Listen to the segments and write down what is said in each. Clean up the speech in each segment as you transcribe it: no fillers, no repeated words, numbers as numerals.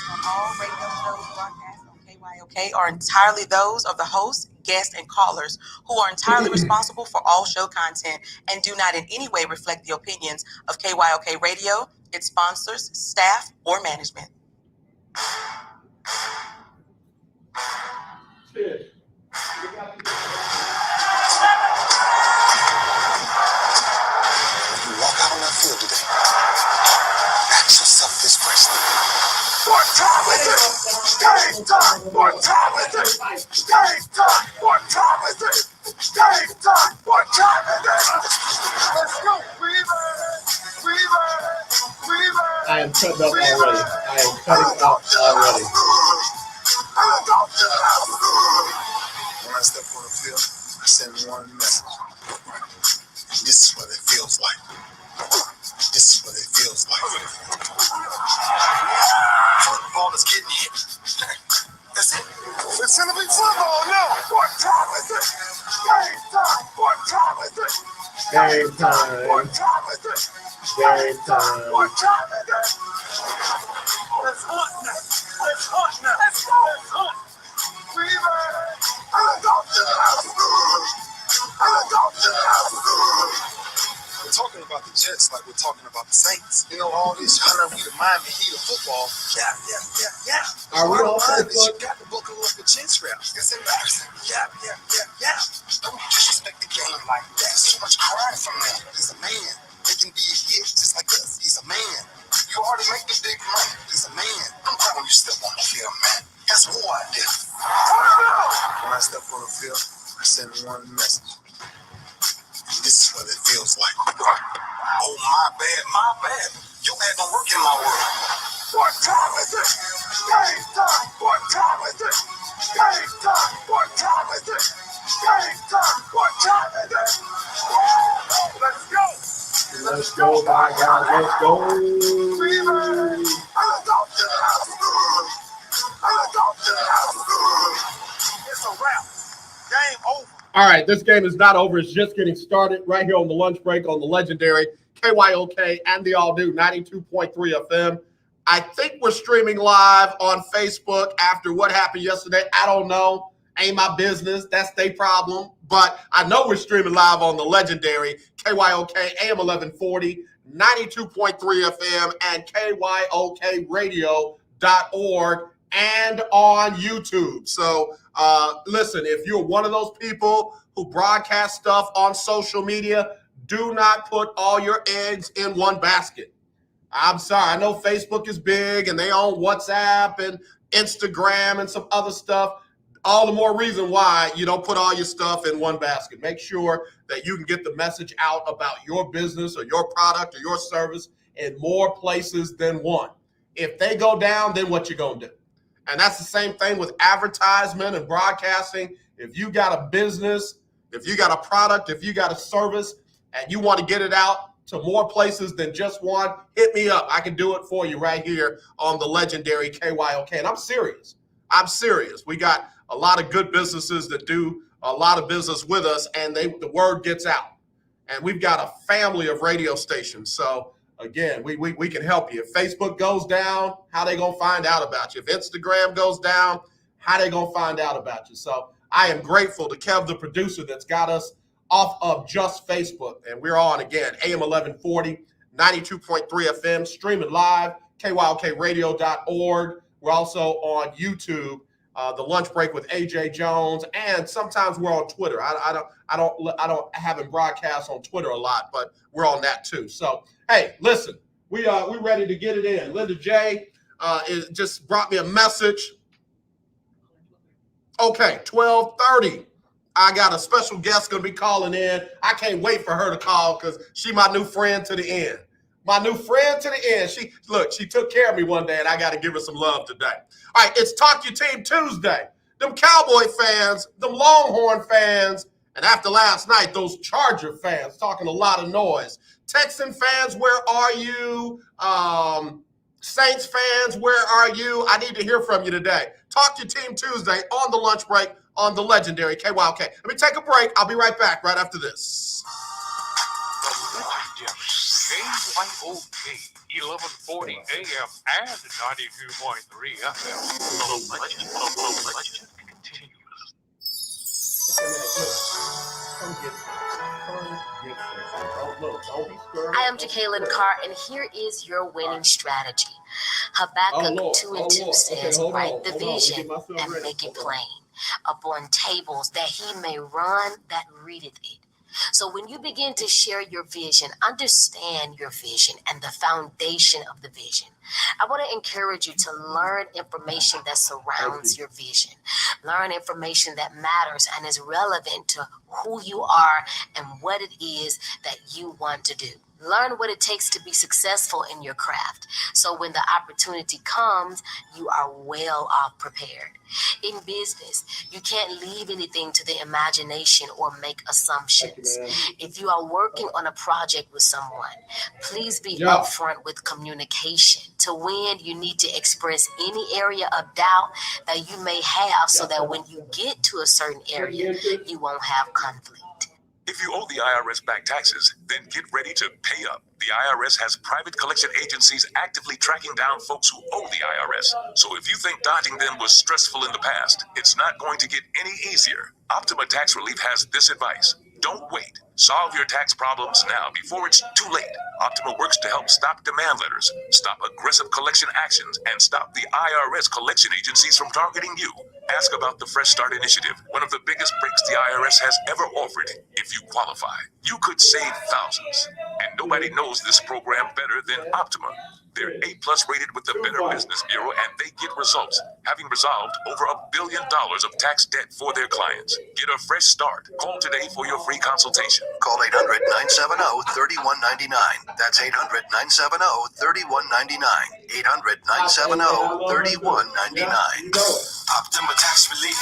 On all radio shows broadcast on KYOK are entirely those of the hosts, guests, and callers who are entirely responsible for all show content and do not in any way reflect the opinions of KYOK Radio, its sponsors, staff, or management. Cheers. You walk out on that field today. Ask yourself this question. What time is it? Game time! What time is it? Game time! What time is it? Game time! What time is it? Let's go! I am cutting up already. When I step on the field, I send one message. This is what it feels like. This is what it feels like. Football is getting hit. That's it. It's gonna be football now! What time is it? Game time! What time is it? Game time. What time is it? Game time. What time is it? Let's hunt now! Let's hunt now! Let's go! Let's hunt! We're talking about the Jets like we're talking about the Saints. You know, all this trying to be the Miami Heat of football. Yeah. Are we all You got to buckle up the chin straps. It's embarrassing. Yeah. Don't disrespect the game like that. So much crying from them. He's a man. They can be a hit just like us. He's a man. You already make the big money. He's a man. I'm proud when you step on the field, man. That's who I did. When I step on the field, I send one message. This is what it feels like. Oh, my bad. You had no work in my world. What time is it? Game time! What time is it? Game time! What time is it? Game time! What time is it? Let's go! Let's go, my God. Let's go. It's a wrap. Game over. All right, this game is not over. It's just getting started right here on the lunch break on the legendary KYOK and the all-new 92.3 FM. I think we're streaming live on Facebook after what happened yesterday. I don't know. Ain't my business. That's their problem. But I know we're streaming live on the legendary KYOK AM 1140, 92.3 FM, and KYOKradio.org and on YouTube. So listen, if you're one of those people who broadcast stuff on social media, do not put all your eggs in one basket. I'm sorry. I know Facebook is big and they own WhatsApp and Instagram and some other stuff. All the more reason why you don't put all your stuff in one basket. Make sure that you can get the message out about your business or your product or your service in more places than one. If they go down, then what you gonna do? And that's the same thing with advertisement and broadcasting. If you got a business, if you got a product, if you got a service, and you want to get it out to more places than just one, hit me up. I can do it for you right here on the legendary KYOK. And I'm serious. We got a lot of good businesses that do a lot of business with us, and the word gets out. And we've got a family of radio stations. So again, we can help you. If Facebook goes down, how they gonna find out about you? If Instagram goes down, how they gonna find out about you? So I am grateful to Kev, the producer, that's got us off of just Facebook. And we're on again, AM 1140, 92.3 FM, streaming live, KYOKradio.org. We're also on YouTube, the lunch break with AJ Jones, and sometimes we're on Twitter. I don't haven't broadcast on Twitter a lot, but we're on that too. So hey, listen, we ready to get it in. Linda J just brought me a message. Okay, 12:30. I got a special guest going to be calling in. I can't wait for her to call because she my new friend to the end. My new friend to the end. She took care of me one day, and I got to give her some love today. All right, it's Talk Your Team Tuesday. Them Cowboy fans, them Longhorn fans, and after last night, those Charger fans talking a lot of noise. Texan fans, where are you? Saints fans, where are you? I need to hear from you today. Talk Your Team Tuesday on the lunch break on the legendary KYOK. Let me take a break. I'll be right back right after this. KYOK 1140 AM and 92.3 FM. The legend continues. I am Jacqueline Carr, and here is your winning strategy. Habakkuk 2 and 2 says, write the vision and make it plain upon tables, that he may run that readeth it. So when you begin to share your vision, understand your vision and the foundation of the vision. I want to encourage you to learn information that surrounds your vision. Learn information that matters and is relevant to who you are and what it is that you want to do. Learn what it takes to be successful in your craft. So when the opportunity comes, you are well off prepared. In business, you can't leave anything to the imagination or make assumptions. If you are working on a project with someone, please be upfront with communication. To win, you need to express any area of doubt that you may have so that when you get to a certain area, you won't have conflict. If you owe the IRS back taxes, then get ready to pay up. The IRS has private collection agencies actively tracking down folks who owe the IRS. So if you think dodging them was stressful in the past, it's not going to get any easier. Optima Tax Relief has this advice. Don't wait. Solve your tax problems now before it's too late. Optima works to help stop demand letters, stop aggressive collection actions, and stop the IRS collection agencies from targeting you. Ask about the Fresh Start Initiative, one of the biggest breaks the IRS has ever offered. If you qualify, you could save thousands. And nobody knows this program better than Optima. They're A+ rated with the Better Business Bureau, and they get results, having resolved over $1 billion of tax debt for their clients. Get a fresh start. Call today for your free consultation. Call 800-970-3199. That's 800-970-3199. 800-970-3199. Optima Tax Relief.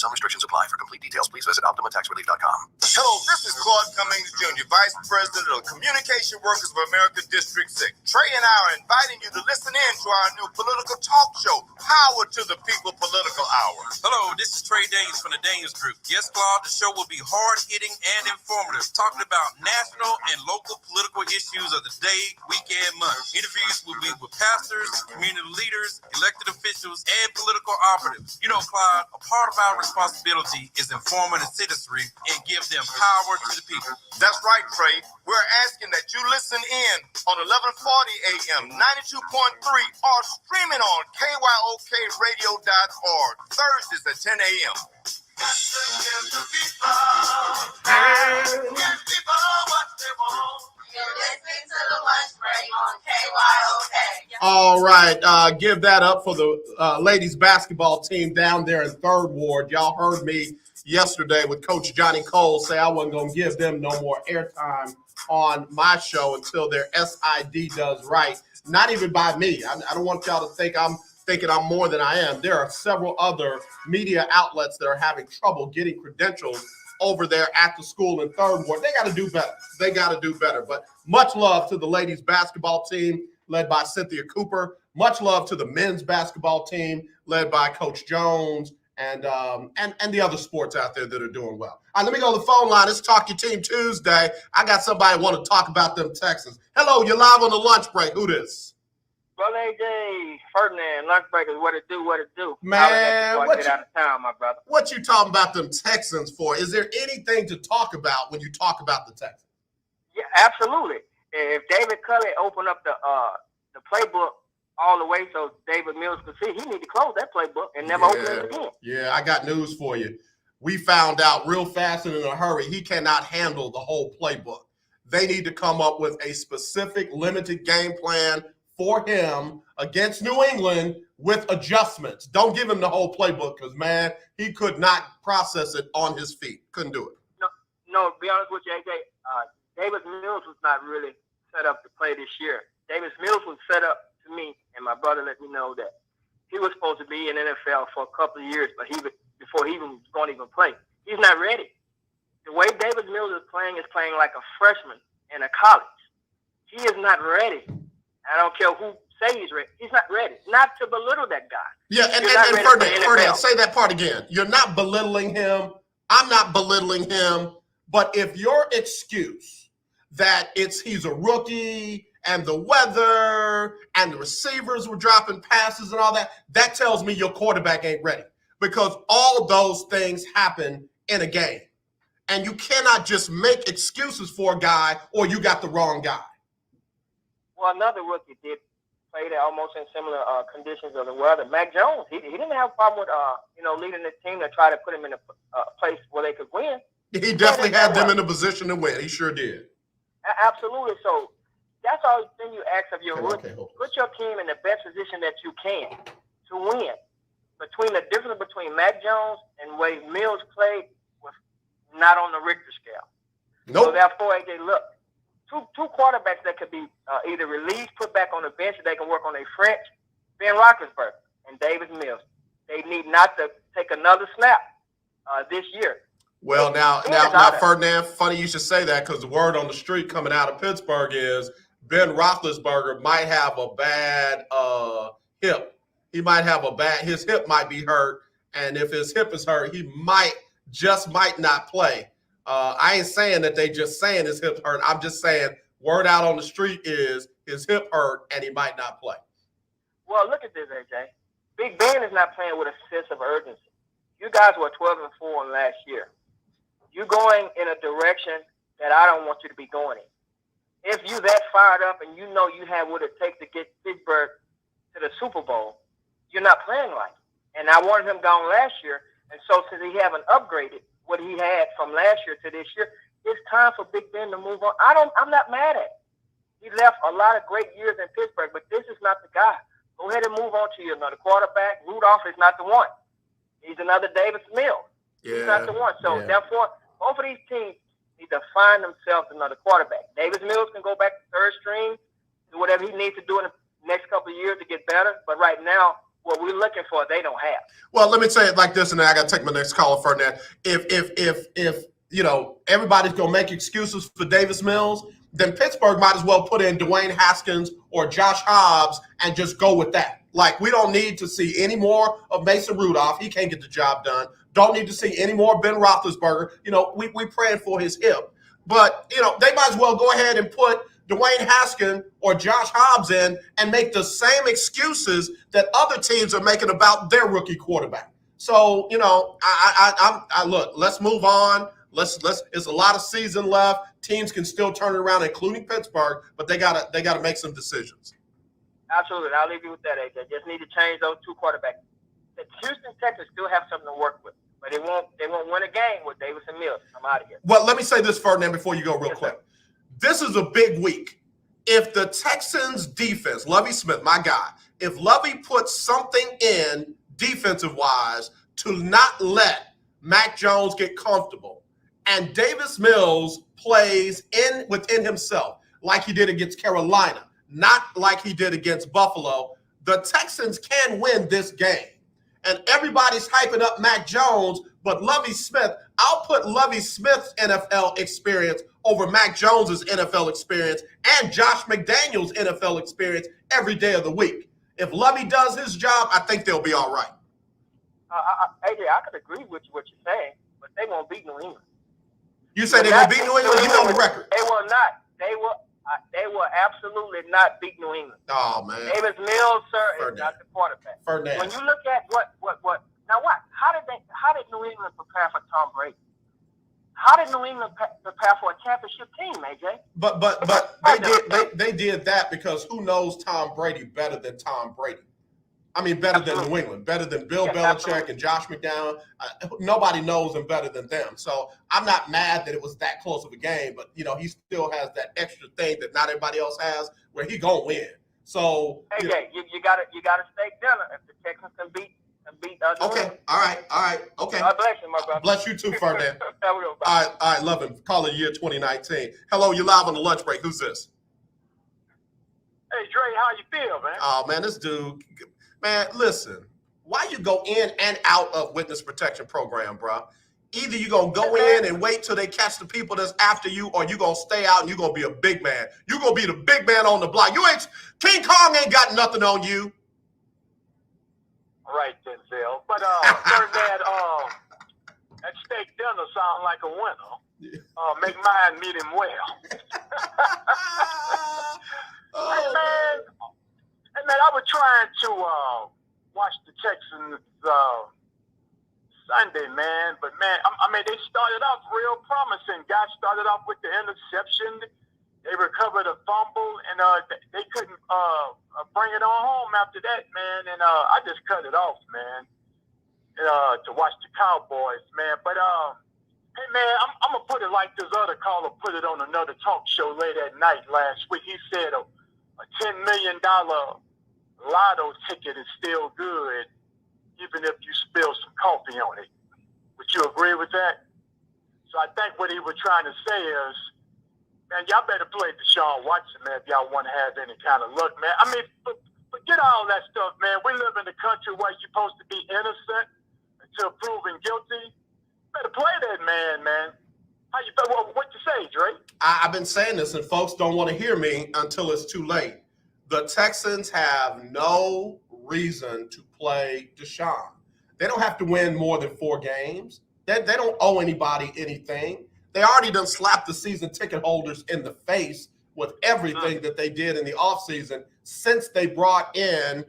Some restrictions apply. For complete details, please visit OptimaTaxRelief.com. Hello, this is Claude Cummings Jr., Vice President of Communication Workers of America District 6. Trey and I are inviting you to listen in to our new political talk show, Power to the People Political Hour. Hello, this is Trey Daniels from the Daniels Group. Yes, Claude, the show will be hard-hitting and informative, talking about national and local political issues of the day, week, and month. Interviews will be with pastors, community leaders, elected officials, and political operatives. You know, Claude, a part of our responsibility is informing the citizenry and give them power to the people. That's right, Trey. We're asking that you listen in on 1140 AM, 92.3, or streaming on KYOKradio.org, Thursdays at 10 a.m. All right, give that up for the ladies basketball team down there in Third Ward. Y'all heard me yesterday with Coach Johnny Cole say I wasn't going to give them no more airtime on my show until their SID does right. Not even by me. I don't want y'all to think I'm thinking I'm more than I am. There are several other media outlets that are having trouble getting credentials over there at the school in Third Ward. They got to do better. They got to do better. But much love to the ladies basketball team led by Cynthia Cooper. Much love to the men's basketball team led by Coach Jones and the other sports out there that are doing well. All right, let me go to the phone line. It's Talk Your Team Tuesday. I got somebody want to talk about them Texans. Hello, you're live on the lunch break. Who this? Brother AJ, Ferdinand, lunch break is what it do. Man, what get out of town, my brother. What you talking about them Texans for? Is there anything to talk about when you talk about the Texans? Yeah, absolutely. If David Culley opened up the playbook all the way so David Mills could see, he need to close that playbook and never open it again. Yeah, I got news for you. We found out real fast and in a hurry he cannot handle the whole playbook. They need to come up with a specific limited game plan for him against New England with adjustments. Don't give him the whole playbook because, man, he could not process it on his feet. Couldn't do it. No, to be honest with you, AJ, David Mills was not really set up to play this year. David Mills was set up to me, and my brother let me know that he was supposed to be in NFL for a couple of years, but before he even going to even play. He's not ready. The way David Mills is playing like a freshman in a college. He is not ready. I don't care who say he's ready. He's not ready. Not to belittle that guy. Yeah, and Ferdinand, say that part again. You're not belittling him. I'm not belittling him. But if your excuse that he's a rookie and the weather and the receivers were dropping passes and all that, that tells me your quarterback ain't ready, because all those things happen in a game. And you cannot just make excuses for a guy or you got the wrong guy. Well, another rookie did play there almost in similar conditions of the weather. Mac Jones, he didn't have a problem with leading the team to try to put him in a place where they could win. He definitely had them in a position to win. He sure did. Absolutely. So that's all thing you ask of your rookie. Put your team in the best position that you can to win. The difference between Mac Jones and Wade Mills played was not on the Richter scale. Nope. So therefore, AJ, look, two quarterbacks that could be either released, put back on the bench, or they can work on their French, Ben Roethlisberger and Davis Mills. They need not to take another snap this year. Well, now, Ferdinand, funny you should say that, because the word on the street coming out of Pittsburgh is Ben Roethlisberger might have a bad hip. He might have his hip might be hurt, and if his hip is hurt, he might not play. I ain't saying that they just saying his hip hurt. I'm just saying word out on the street is his hip hurt and he might not play. Well, look at this, AJ. Big Ben is not playing with a sense of urgency. You guys were 12-4 last year. You're going in a direction that I don't want you to be going in. If you that fired up and you know you have what it takes to get Pittsburgh to the Super Bowl, you're not playing right. And I wanted him gone last year, and so since he haven't upgraded what he had from last year to this year, it's time for Big Ben to move on. I'm not mad at him. He left a lot of great years in Pittsburgh, but this is not the guy. Go ahead and move on to another quarterback. Rudolph is not the one. He's another Davis Mills. Yeah. He's not the one. So therefore, both of these teams need to find themselves another quarterback. Davis Mills can go back to third string, do whatever he needs to do in the next couple of years to get better. But right now, what we're looking for, they don't have. Well, let me say it like this, and then I got to take my next caller, Ferdinand. If everybody's gonna make excuses for Davis Mills, then Pittsburgh might as well put in Dwayne Haskins or Josh Hobbs and just go with that. Like, we don't need to see any more of Mason Rudolph. He can't get the job done. Don't need to see any more Ben Roethlisberger. We praying for his hip. But, they might as well go ahead and put Dwayne Haskins or Josh Hobbs in and make the same excuses that other teams are making about their rookie quarterback. So, I look, let's move on. It's a lot of season left. Teams can still turn it around, including Pittsburgh, but they gotta make some decisions. Absolutely. I'll leave you with that, AJ. Just need to change those two quarterbacks. The Houston Texans still have something to work with, but they won't win a game with Davis and Mills. I'm out of here. Well, let me say this, Ferdinand, before you go real quick. Sir. This is a big week. If the Texans defense, Lovie Smith, my guy, if Lovie puts something in defensive-wise to not let Mac Jones get comfortable, and Davis Mills plays within himself like he did against Carolina, not like he did against Buffalo, the Texans can win this game. And everybody's hyping up Mac Jones, but Lovie Smith, I'll put Lovie Smith's NFL experience over Mac Jones's NFL experience and Josh McDaniels' NFL experience every day of the week. If Lovie does his job, I think they'll be all right. AJ, I could agree with what you're saying, but they won't beat New England. You say they're going to beat New England? You on the record. They will not. They will absolutely not beat New England. Oh, man. Davis Mills, sir, is not the quarterback. Ferdinand. When you look at what how did New England prepare for Tom Brady? How did New England prepare for a championship team, AJ? But they did that because who knows Tom Brady better than Tom Brady? I mean, better than New England, better than Bill Belichick absolutely. and Josh McDowell. Nobody knows him better than them. So I'm not mad that it was that close of a game, but, he still has that extra thing that not everybody else has where he going to win. So, AJ, you got to stay dinner if the Texans can beat okay. All right. Okay. God bless you, my brother. Bless you too, Ferdinand. There we go. All right, love him. Call it year 2019. Hello, you're live on the lunch break. Who's this? Hey, Dre, how you feel, man? Oh, man, this dude. Man, listen, why you go in and out of witness protection program, bro? Either you're going to go in and wait till they catch the people that's after you, or you're going to stay out and you're going to be a big man. You're going to be the big man on the block. King Kong ain't got nothing on you. Right, Denzel. But, Ferdinand, that steak dinner sounds like a winner. Make mine meet him well. Hey man, I was trying to watch the Texans Sunday, man, but man, I mean they started off real promising. Guys started off with the interception. They recovered a fumble, and they couldn't bring it on home after that, man. And I just cut it off, man, to watch the Cowboys, man. But hey, man, I'm gonna put it like this other caller put it on another talk show late at night last week. He said a $10 million lotto ticket is still good, even if you spill some coffee on it. Would you agree with that? So I think what he was trying to say is, man, y'all better play Deshaun Watson, man, if y'all want to have any kind of luck, man. I mean, forget all that stuff, man. We live in a country where you're supposed to be innocent until proven guilty. Better play that man. How you what you say, Dre? I've been saying this, and folks don't want to hear me until it's too late. The Texans have no reason to play Deshaun. They don't have to win more than 4 games. They don't owe anybody anything. They already done slapped the season ticket holders in the face with everything that they did in the offseason since they brought in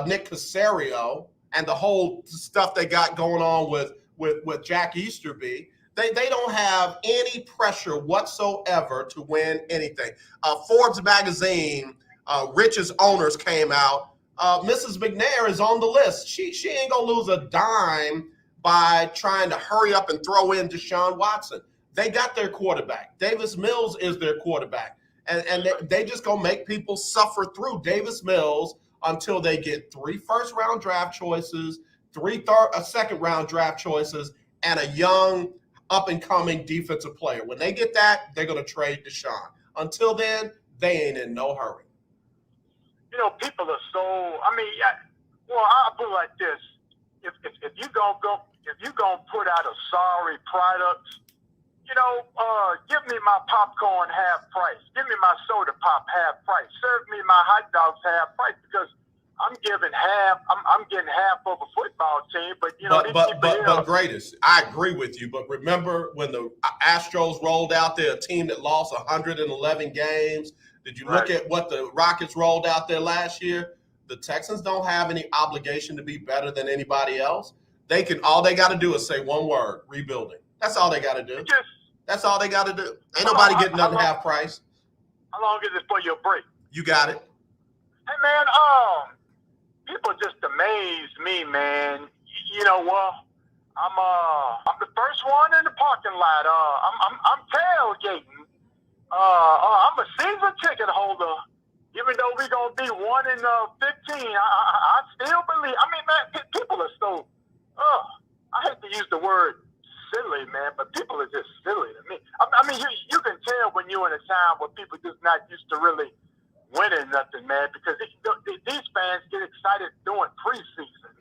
Nick Caserio and the whole stuff they got going on with Jack Easterby. They don't have any pressure whatsoever to win anything. Forbes magazine, richest owners came out. Mrs. McNair is on the list. She ain't gonna lose a dime by trying to hurry up and throw in Deshaun Watson. They got their quarterback. Davis Mills is their quarterback. And they just gonna make people suffer through Davis Mills until they get 3 first-round draft choices, 3 second-round draft choices, and a young up-and-coming defensive player. When they get that, they're going to trade Deshaun. Until then, they ain't in no hurry. You know, people are so. I mean, I'll put it like this: if you gonna put out a sorry product, you know, give me my popcorn half price, give me my soda pop half price, serve me my hot dogs half price, because I'm giving half. I'm getting half of a football team, but you know, but greatest, I agree with you. But remember when the Astros rolled out there, a team that lost 111 games. Did you look at what the Rockets rolled out there last year? The Texans don't have any obligation to be better than anybody else. All they got to do is say one word: rebuilding. That's all they got to do. That's all they got to do. Ain't nobody getting nothing half price. How long is it for your break? You got it. Hey man, people just amaze me, man. You know what? I'm the first one in the parking lot. I'm tailgating. I'm a season ticket holder. Even though we're gonna be 1 in 15, I still believe. I mean, man, people are so. I hate to use the word silly, man, but people are just silly to me. I mean, you can tell when you're in a time where people just not used to really winning nothing, man, because these fans get excited during preseason.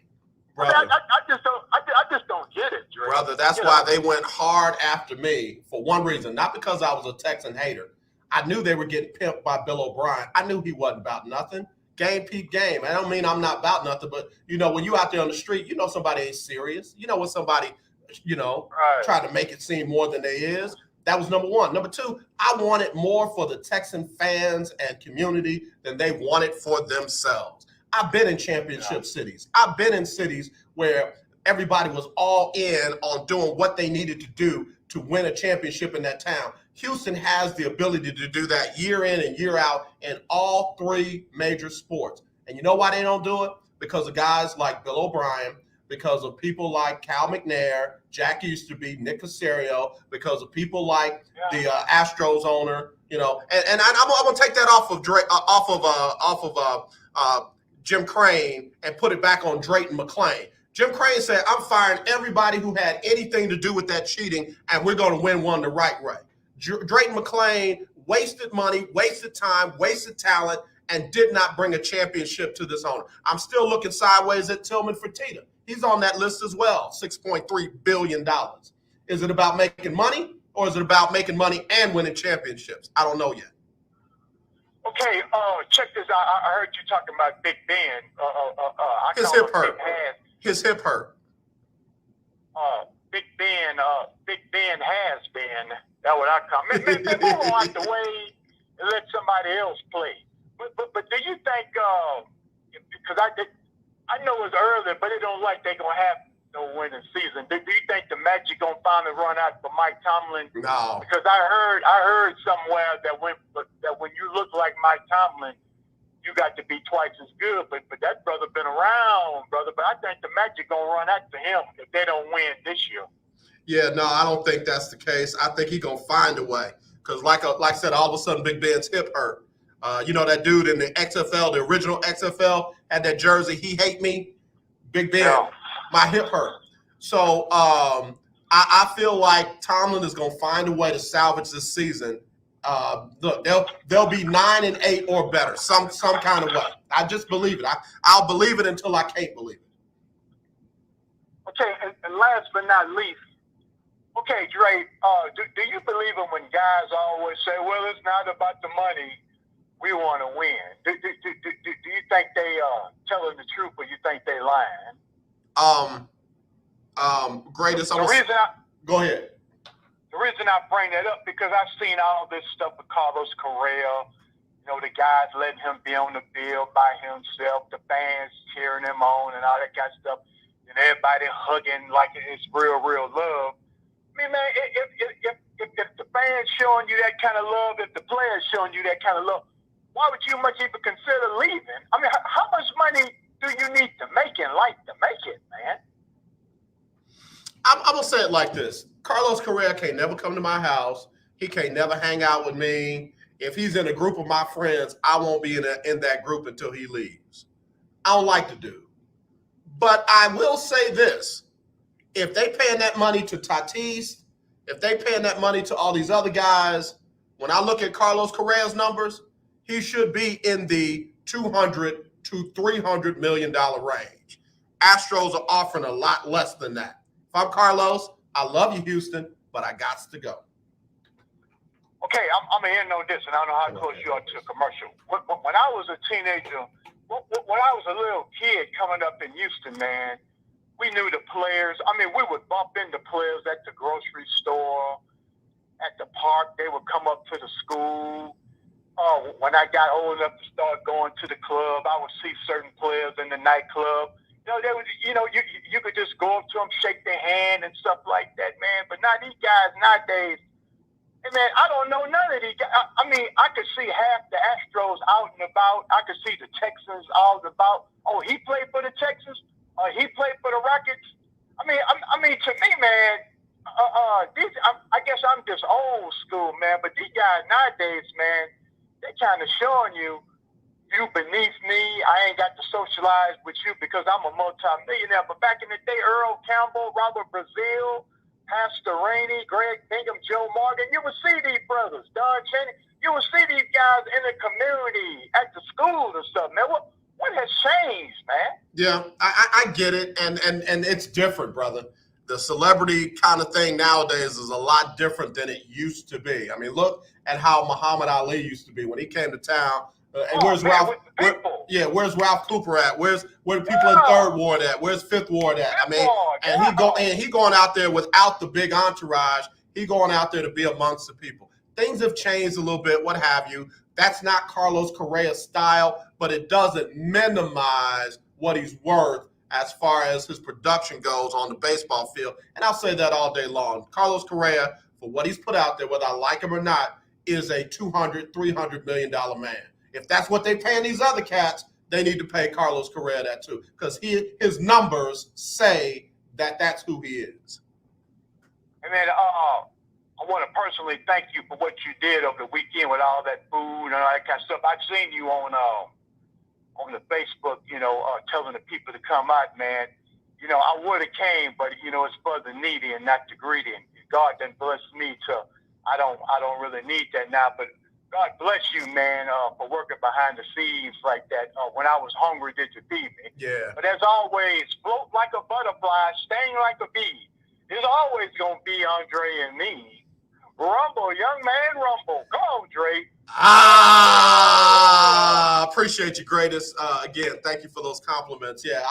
Brother, I just don't get it, Dre. Brother, that's why they went hard after me for one reason, not because I was a Texan hater. I knew they were getting pimped by Bill O'Brien. I knew he wasn't about nothing. Game, peep, game. I don't mean I'm not about nothing, but, you know, when you out there on the street, you know somebody ain't serious. You know when somebody, you know, try to make it seem more than they is. That was number one. Number two, I wanted more for the Texan fans and community than they wanted for themselves. I've been in championship cities. I've been in cities where everybody was all in on doing what they needed to do to win a championship in that town. Houston has the ability to do that year in and year out in all 3 major sports. And you know why they don't do it? Because of guys like Bill O'Brien, because of people like Cal McNair, Jack Easterby, Nick Caserio, because of people like the Astros owner, you know. And I'm going to take that off of Jim Crane and put it back on Drayton McClain. Jim Crane said, I'm firing everybody who had anything to do with that cheating, and we're going to win one the right way. Drayton McClain wasted money, wasted time, wasted talent, and did not bring a championship to this owner. I'm still looking sideways at Tillman Fertitta. He's on that list as well, $6.3 billion. Is it about making money, or is it about making money and winning championships? I don't know yet. Okay, check this out. I heard you talking about Big Ben. His hip hurt. His hip hurt. Big Ben has been That's what I call. Man, move on out the way and let somebody else play. But do you think? Because I know it's early, but it don't like they gonna have no winning season. Do you think the Magic gonna finally run out for Mike Tomlin? No. Because I heard somewhere that when you look like Mike Tomlin, you got to be twice as good. But that brother been around, brother. But I think the Magic gonna run out to him if they don't win this year. Yeah, no, I don't think that's the case. I think he's going to find a way. Because like I said, all of a sudden Big Ben's hip hurt. You know that dude in the XFL, the original XFL, had that jersey, He Hate Me? Big Ben, Yeah. My hip hurt. So I feel like Tomlin is going to find a way to salvage this season. Look, they'll be 9-8 or better, some kind of way. I just believe it. I'll believe it until I can't believe it. Okay, and last but not least, okay, Dre, do you believe in when guys always say, well, it's not about the money, we want to win? Do you think they telling the truth or you think they lying? Greatest. Go ahead. The reason I bring that up, because I've seen all this stuff with Carlos Correa, you know, the guys letting him be on the field by himself, the fans cheering him on and all that kind of stuff, and everybody hugging like it's real love. I mean, man, if the fans showing you that kind of love, if the players showing you that kind of love, why would you much even consider leaving? I mean, how much money do you need to make in life to make it, man? I'm going to say it like this. Carlos Correa can't never come to my house. He can't never hang out with me. If he's in a group of my friends, I won't be in that group until he leaves. I don't like the dude. But I will say this. If they paying that money to Tatis, if they paying that money to all these other guys, when I look at Carlos Correa's numbers, he should be in the $200 to $300 million range. Astros are offering a lot less than that. If I'm Carlos, I love you, Houston, but I got to go. Okay, I'm going to end on this, and I don't know how close you are to a commercial. When I was a teenager, when I was a little kid coming up in Houston, man, we knew the players. I mean, we would bump into players at the grocery store, at the park. They would come up to the school. When I got old enough to start going to the club, I would see certain players in the nightclub. You know, they would. You know, you could just go up to them, shake their hand and stuff like that, man. But now these guys nowadays, hey, man, I don't know none of these guys. I mean, I could see half the Astros out and about. I could see the Texans all about. Oh, he played for the Texans. He played for the Rockets. I mean, to me, man, I guess I'm just old school, man. But these guys nowadays, man, they kind of showing you beneath me. I ain't got to socialize with you because I'm a multi-millionaire. But back in the day, Earl Campbell, Robert Brazile, Pastor Rainey, Greg Bingham, Joe Morgan, you would see these brothers, Don Cheney. You would see these guys in the community, at the schools and stuff, man. What has changed, man? Yeah, I get it, and it's different, brother. The celebrity kind of thing nowadays is a lot different than it used to be. I mean, look at how Muhammad Ali used to be when he came to town. Where's Ralph? Where's Ralph Cooper at? Where the people in Third Ward at? Where's Fifth Ward at? I mean, he going out there without the big entourage. He going out there to be amongst the people. Things have changed a little bit, what have you. That's not Carlos Correa's style, but it doesn't minimize what he's worth as far as his production goes on the baseball field. And I'll say that all day long. Carlos Correa, for what he's put out there, whether I like him or not, is a $200, $300 million man. If that's what they paying these other cats, they need to pay Carlos Correa that too, because his numbers say that that's who he is. And then I want to personally thank you for what you did over the weekend with all that food and all that kind of stuff. I've seen you on the Facebook, telling the people to come out, man. You know, I would have came, but it's for the needy and not the greedy. And God done blessed me to. I don't really need that now, but God bless you, man, for working behind the scenes like that. When I was hungry, did you feed me? Yeah. But as always, float like a butterfly, sting like a bee. There's always going to be Andre and me. Rumble, young man, rumble. Go on, Dre. Appreciate you, greatest. Again, thank you for those compliments. Yeah,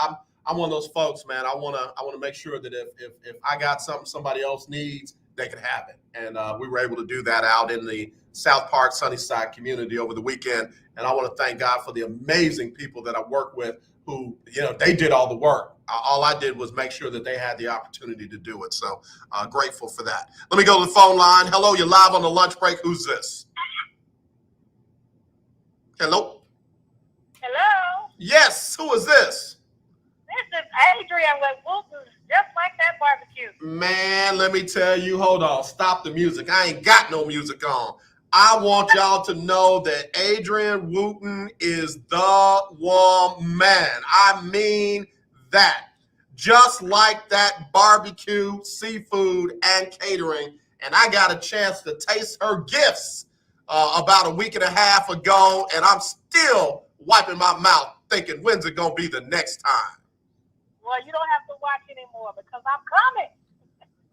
I'm one of those folks, man. I want to make sure that if I got something somebody else needs, have it. And we were able to do that out in the South Park, Sunnyside community over the weekend. And I want to thank God for the amazing people that I work with who, they did all the work. All I did was make sure that they had the opportunity to do it. So grateful for that. Let me go to the phone line. Hello, you're live on the lunch break. Who's this? Hello? Hello? Yes, who is this? This is Adrian with Whoopers, just like that barbecue. Man, let me tell you, hold on, stop the music. I ain't got no music on. I want y'all to know that Adrian Wooten is the woman. I mean that. Just like that barbecue, seafood, and catering. And I got a chance to taste her gifts about a week and a half ago, and I'm still wiping my mouth thinking, when's it going to be the next time? Well, you don't have to watch anymore because I'm coming.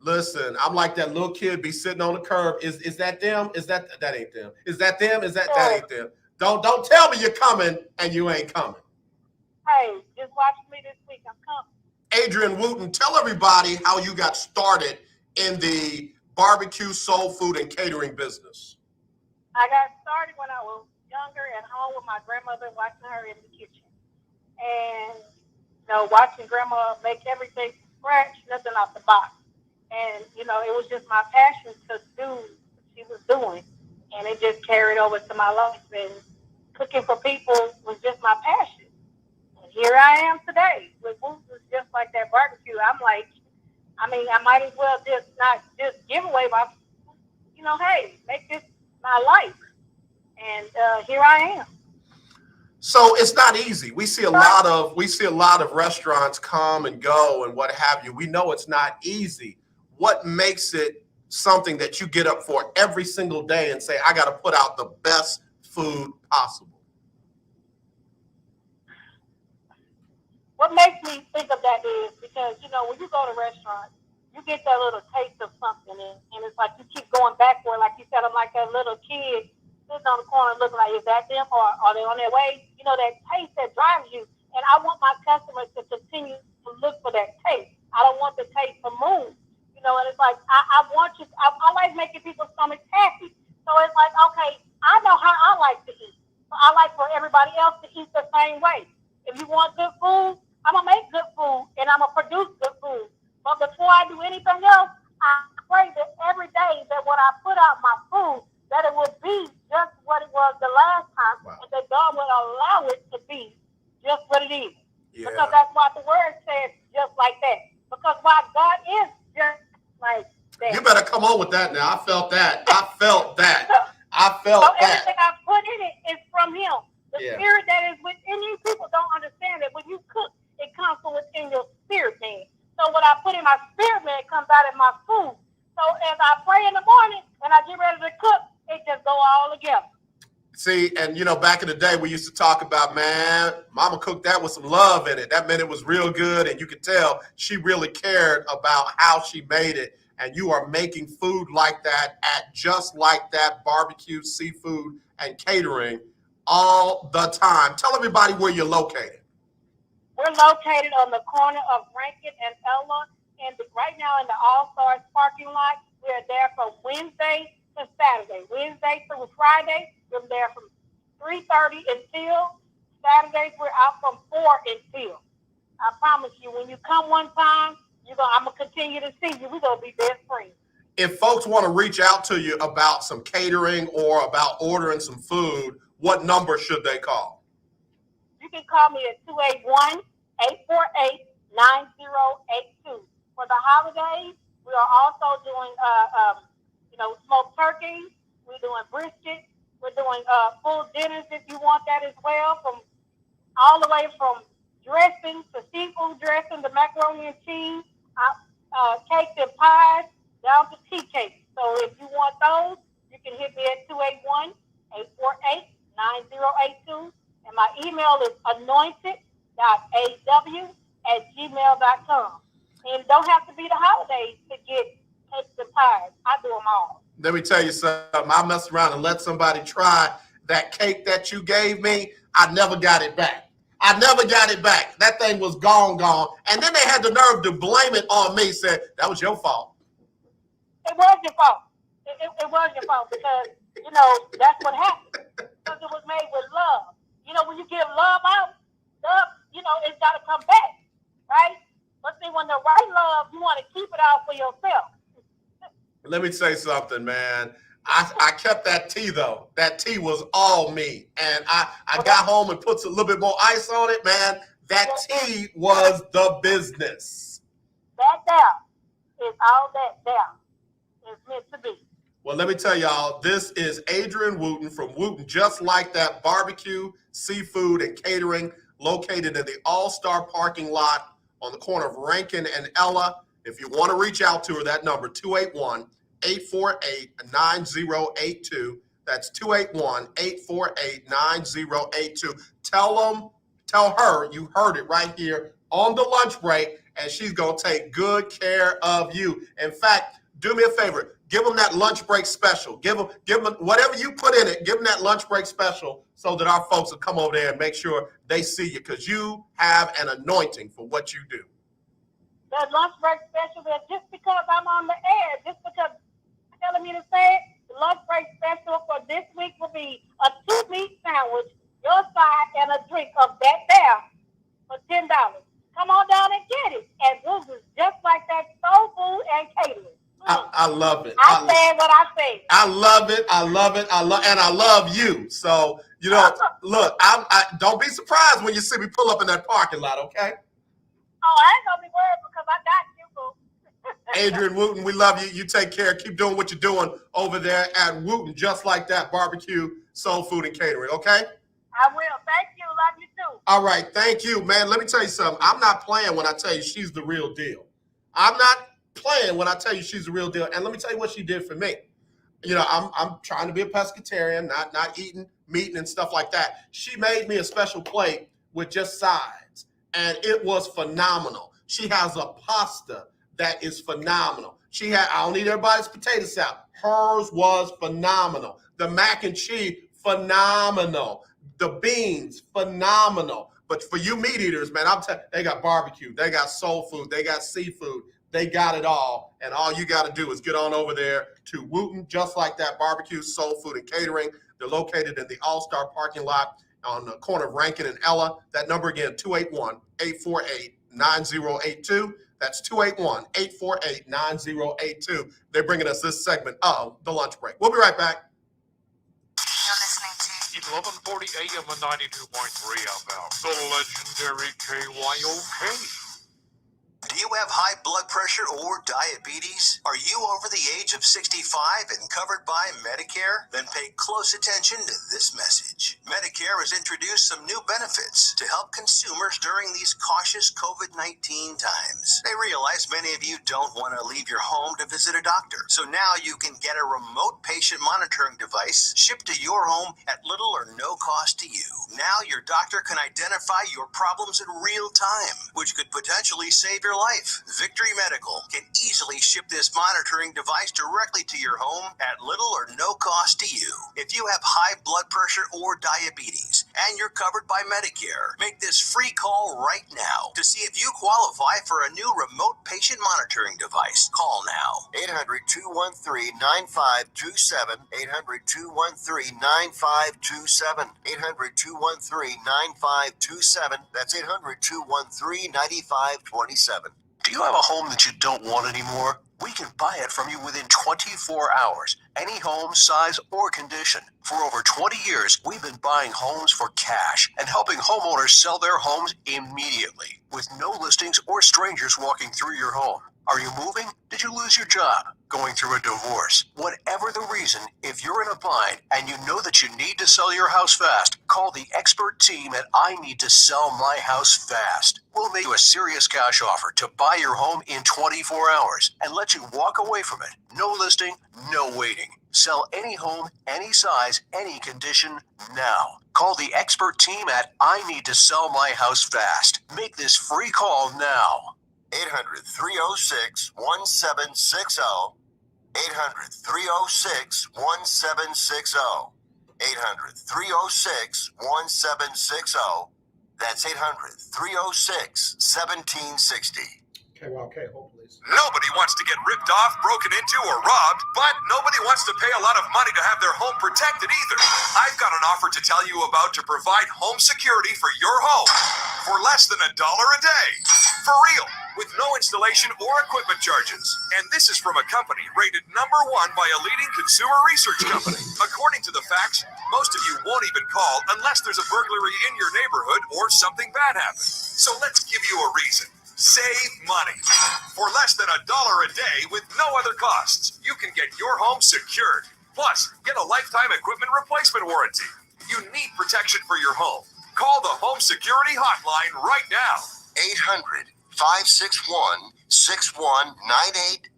Listen, I'm like that little kid be sitting on the curb. Is that them? Is that ain't them? Is that them? Is that ain't them? Don't tell me you're coming and you ain't coming. Hey, just watch me this week. I'm coming. Adrian Wooten, tell everybody how you got started in the barbecue, soul food, and catering business. I got started when I was younger at home with my grandmother, watching her in the kitchen. And, watching grandma make everything from scratch, nothing off the box. And, it was just my passion to do what she was doing. And it just carried over to my life. And cooking for people was just my passion. And here I am today with Whoopers, just like that barbecue. I'm like, I might as well not just give away my, hey, make this my life. And here I am. So it's not easy. We see a lot of restaurants come and go and what have you. We know it's not easy. What makes it something that you get up for every single day and say, I got to put out the best food possible? What makes me think of that is because, when you go to restaurants, you get that little taste of something, and it's like you keep going back for it. Like you said, I'm like that little kid sitting on the corner looking like, is that them or are they on their way? That taste that drives you. And I want my customers to continue to look for that taste. I don't want the taste to move. And it's like, I want you, I like making people's stomachs happy. So it's like, okay, I know how I like to eat. So I like for everybody else to eat the same way. If you want good food, I'm going to make good food and I'm going to produce good food. But before I do anything else, I pray that every day that when I put out my food, that it will be just what it was the last time, wow. And that God will allow it to be just what it is. Yeah. Because that's why the word says just like that. Because why God is just like that. You better come on with that now. I felt that. I felt that. So everything I put in it is from Him. The spirit that is within you, people don't understand it. When you cook, it comes from within your spirit man. So what I put in my spirit man comes out of my food. So as I pray in the morning and I get ready to cook, it just go all together. See, and back in the day, we used to talk about, man, mama cooked that with some love in it. That meant it was real good, and you could tell she really cared about how she made it. And you are making food like that at just like that barbecue, seafood, and catering all the time. Tell everybody where you're located. We're located on the corner of Rankin and Ella, and right now in the All-Stars parking lot. We're there from Wednesday to Saturday. Wednesday through Friday, we're there from 3:30 until Saturdays. We're out from 4 until. I promise you, when you come one time, I'm gonna continue to see you. We're gonna be best friends. If folks want to reach out to you about some catering or about ordering some food, what number should they call? You can call me at 281-848-9082. For the holidays, we are also doing smoked turkey. We're doing brisket. We're doing full dinners if you want that as well, from all the way from dressing to seafood dressing to macaroni and cheese, cakes and pies, down to tea cakes. So if you want those, you can hit me at 281-848-9082. And my email is anointed.aw@gmail.com. And it don't have to be the holidays to get cakes and pies. I do them all. Let me tell you something. I messed around and let somebody try that cake that you gave me. I never got it back. That thing was gone. And then they had the nerve to blame it on me, said, that was your fault. It was your fault. It was your fault because, you know, that's what happened. Because it was made with love. You know, when you give love out, love, you know, it's got to come back, right? But see, when the right love, you want to keep it out for yourself. Let me say something, man. I kept that tea though. That tea was all me, and I got home and put a little bit more ice on it, man. That tea was the business. That there is all that there is meant to be. Well, let me tell y'all, this is Adrian Wooten from Wooten Just Like That Barbecue, Seafood, and Catering, located in the All-Star parking lot on the corner of Rankin and Ella. If you want to reach out to her, that number, 281-848-9082. That's 281-848-9082. Tell her you heard it right here on the lunch break, and she's going to take good care of you. In fact, do me a favor. Give them that lunch break special. Give them whatever you put in it. Give them that lunch break special so that our folks will come over there and make sure they see you, because you have an anointing for what you do. The lunch break special is just because I'm on the air, just because you're telling me to say it, the lunch break special for this week will be a 2-meat sandwich, your side, and a drink of that there for $10. Come on down and get it. And this is just like that soul food and catering. I love it. I said what I said. I love it. And I love you. So, you know, look, I don't be surprised when you see me pull up in that parking lot, okay? Oh, I ain't gonna be worried because I got you, boo. Adrian Wooten, we love you. You take care. Keep doing what you're doing over there at Wooten, Just Like That Barbecue, Soul Food, and Catering, okay? I will. Thank you. Love you too. All right. Thank you, man. Let me tell you something. I'm not playing when I tell you she's the real deal. I'm not playing when I tell you she's the real deal. And let me tell you what she did for me. You know, I'm trying to be a pescatarian, not eating meat and stuff like that. She made me a special plate with just sides, and it was phenomenal. She has a pasta that is phenomenal. I don't need everybody's potato salad. Hers was phenomenal. The mac and cheese, phenomenal. The beans, phenomenal. But for you meat eaters, man, they got barbecue, they got soul food, they got seafood, they got it all. And all you got to do is get on over there to Wooten, Just Like That Barbecue, Soul Food, and Catering. They're located in the All-Star parking lot on the corner of Rankin and Ella. That number again, 281-848-9082. That's 281-848-9082. They're bringing us this segment of The Lunch Break. We'll be right back. 1140 AM and 92.3 FM. The legendary KYOK. Do you have high blood pressure or diabetes? Are you over the age of 65 and covered by Medicare? Then pay close attention to this message. Medicare has introduced some new benefits to help consumers during these cautious COVID-19 times. They realize many of you don't want to leave your home to visit a doctor. So now you can get a remote patient monitoring device shipped to your home at little or no cost to you. Now your doctor can identify your problems in real time, which could potentially save your life. Victory Medical can easily ship this monitoring device directly to your home at little or no cost to you. If you have high blood pressure or diabetes and you're covered by Medicare, make this free call right now to see if you qualify for a new remote patient monitoring device. Call now. 800-213-9527. 800-213-9527. 800-213-9527. That's 800-213-9527. Do you have a home that you don't want anymore? We can buy it from you within 24 hours. Any home, size, or condition. For over 20 years, we've been buying homes for cash and helping homeowners sell their homes immediately, with no listings or strangers walking through your home. Are you moving? Did you lose your job? Going through a divorce? Whatever the reason, if you're in a bind and you know that you need to sell your house fast, call the expert team at I Need to Sell My House Fast. We'll make you a serious cash offer to buy your home in 24 hours and let you walk away from it. No listing, no waiting. Sell any home, any size, any condition now. Call the expert team at I Need to Sell My House Fast. Make this free call now. 800-306-1760. 800-306-1760. 800-306-1760. That's 800-306-1760. KYOK, hold please. Nobody wants to get ripped off, broken into, or robbed, but nobody wants to pay a lot of money to have their home protected either. I've got an offer to tell you about to provide home security for your home for less than $1 a day. For real, with no installation or equipment charges. And this is from a company rated #1 by a leading consumer research company. According to the facts, most of you won't even call unless there's a burglary in your neighborhood or something bad happens. So let's give you a reason. Save money. For less than $1 a day with no other costs, you can get your home secured. Plus, get a lifetime equipment replacement warranty. You need protection for your home. Call the Home Security Hotline right now. 800-561-6198.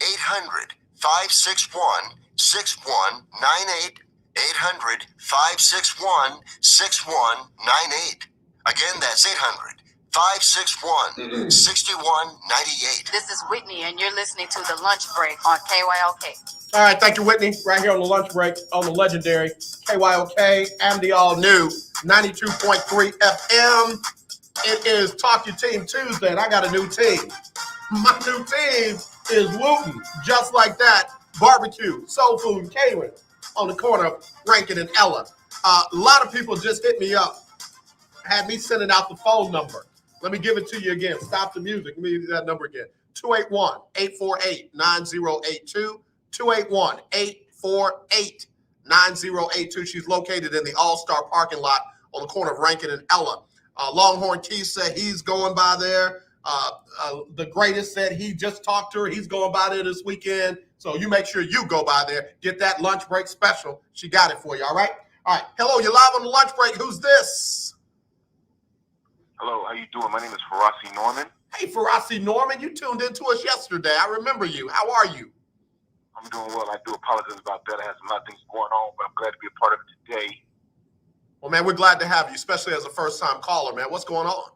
800-561-6198. 800-561-6198. Again, that's 800-561-6198. This is Whitney, and you're listening to The Lunch Break on KYOK. All right, thank you, Whitney. Right here on the lunch break on the legendary KYOK and the all-new 92.3 FM. It is Talk Your Team Tuesday, and I got a new team. My new team is Wooten, just like that, barbecue, soul food, catering on the corner of Rankin and Ella. A lot of people just hit me up, had me sending out the phone number. Let me give it to you again. Stop the music. Let me give you that number again. 281-848-9082. 281-848-9082. She's located in the All-Star parking lot on the corner of Rankin and Ella. Longhorn Keith said he's going by there. The greatest said he just talked to her. He's going by there this weekend. So you make sure you go by there. Get that lunch break special. She got it for you, all right? All right. Hello, you're live on the lunch break. Who's this? Hello, how you doing? My name is Farasi Norman. Hey, Farasi Norman, you tuned in to us yesterday. I remember you. How are you? I'm doing well. I do apologize about that. I had some other things going on, but I'm glad to be a part of it today. Well, man, we're glad to have you, especially as a first-time caller, man. What's going on?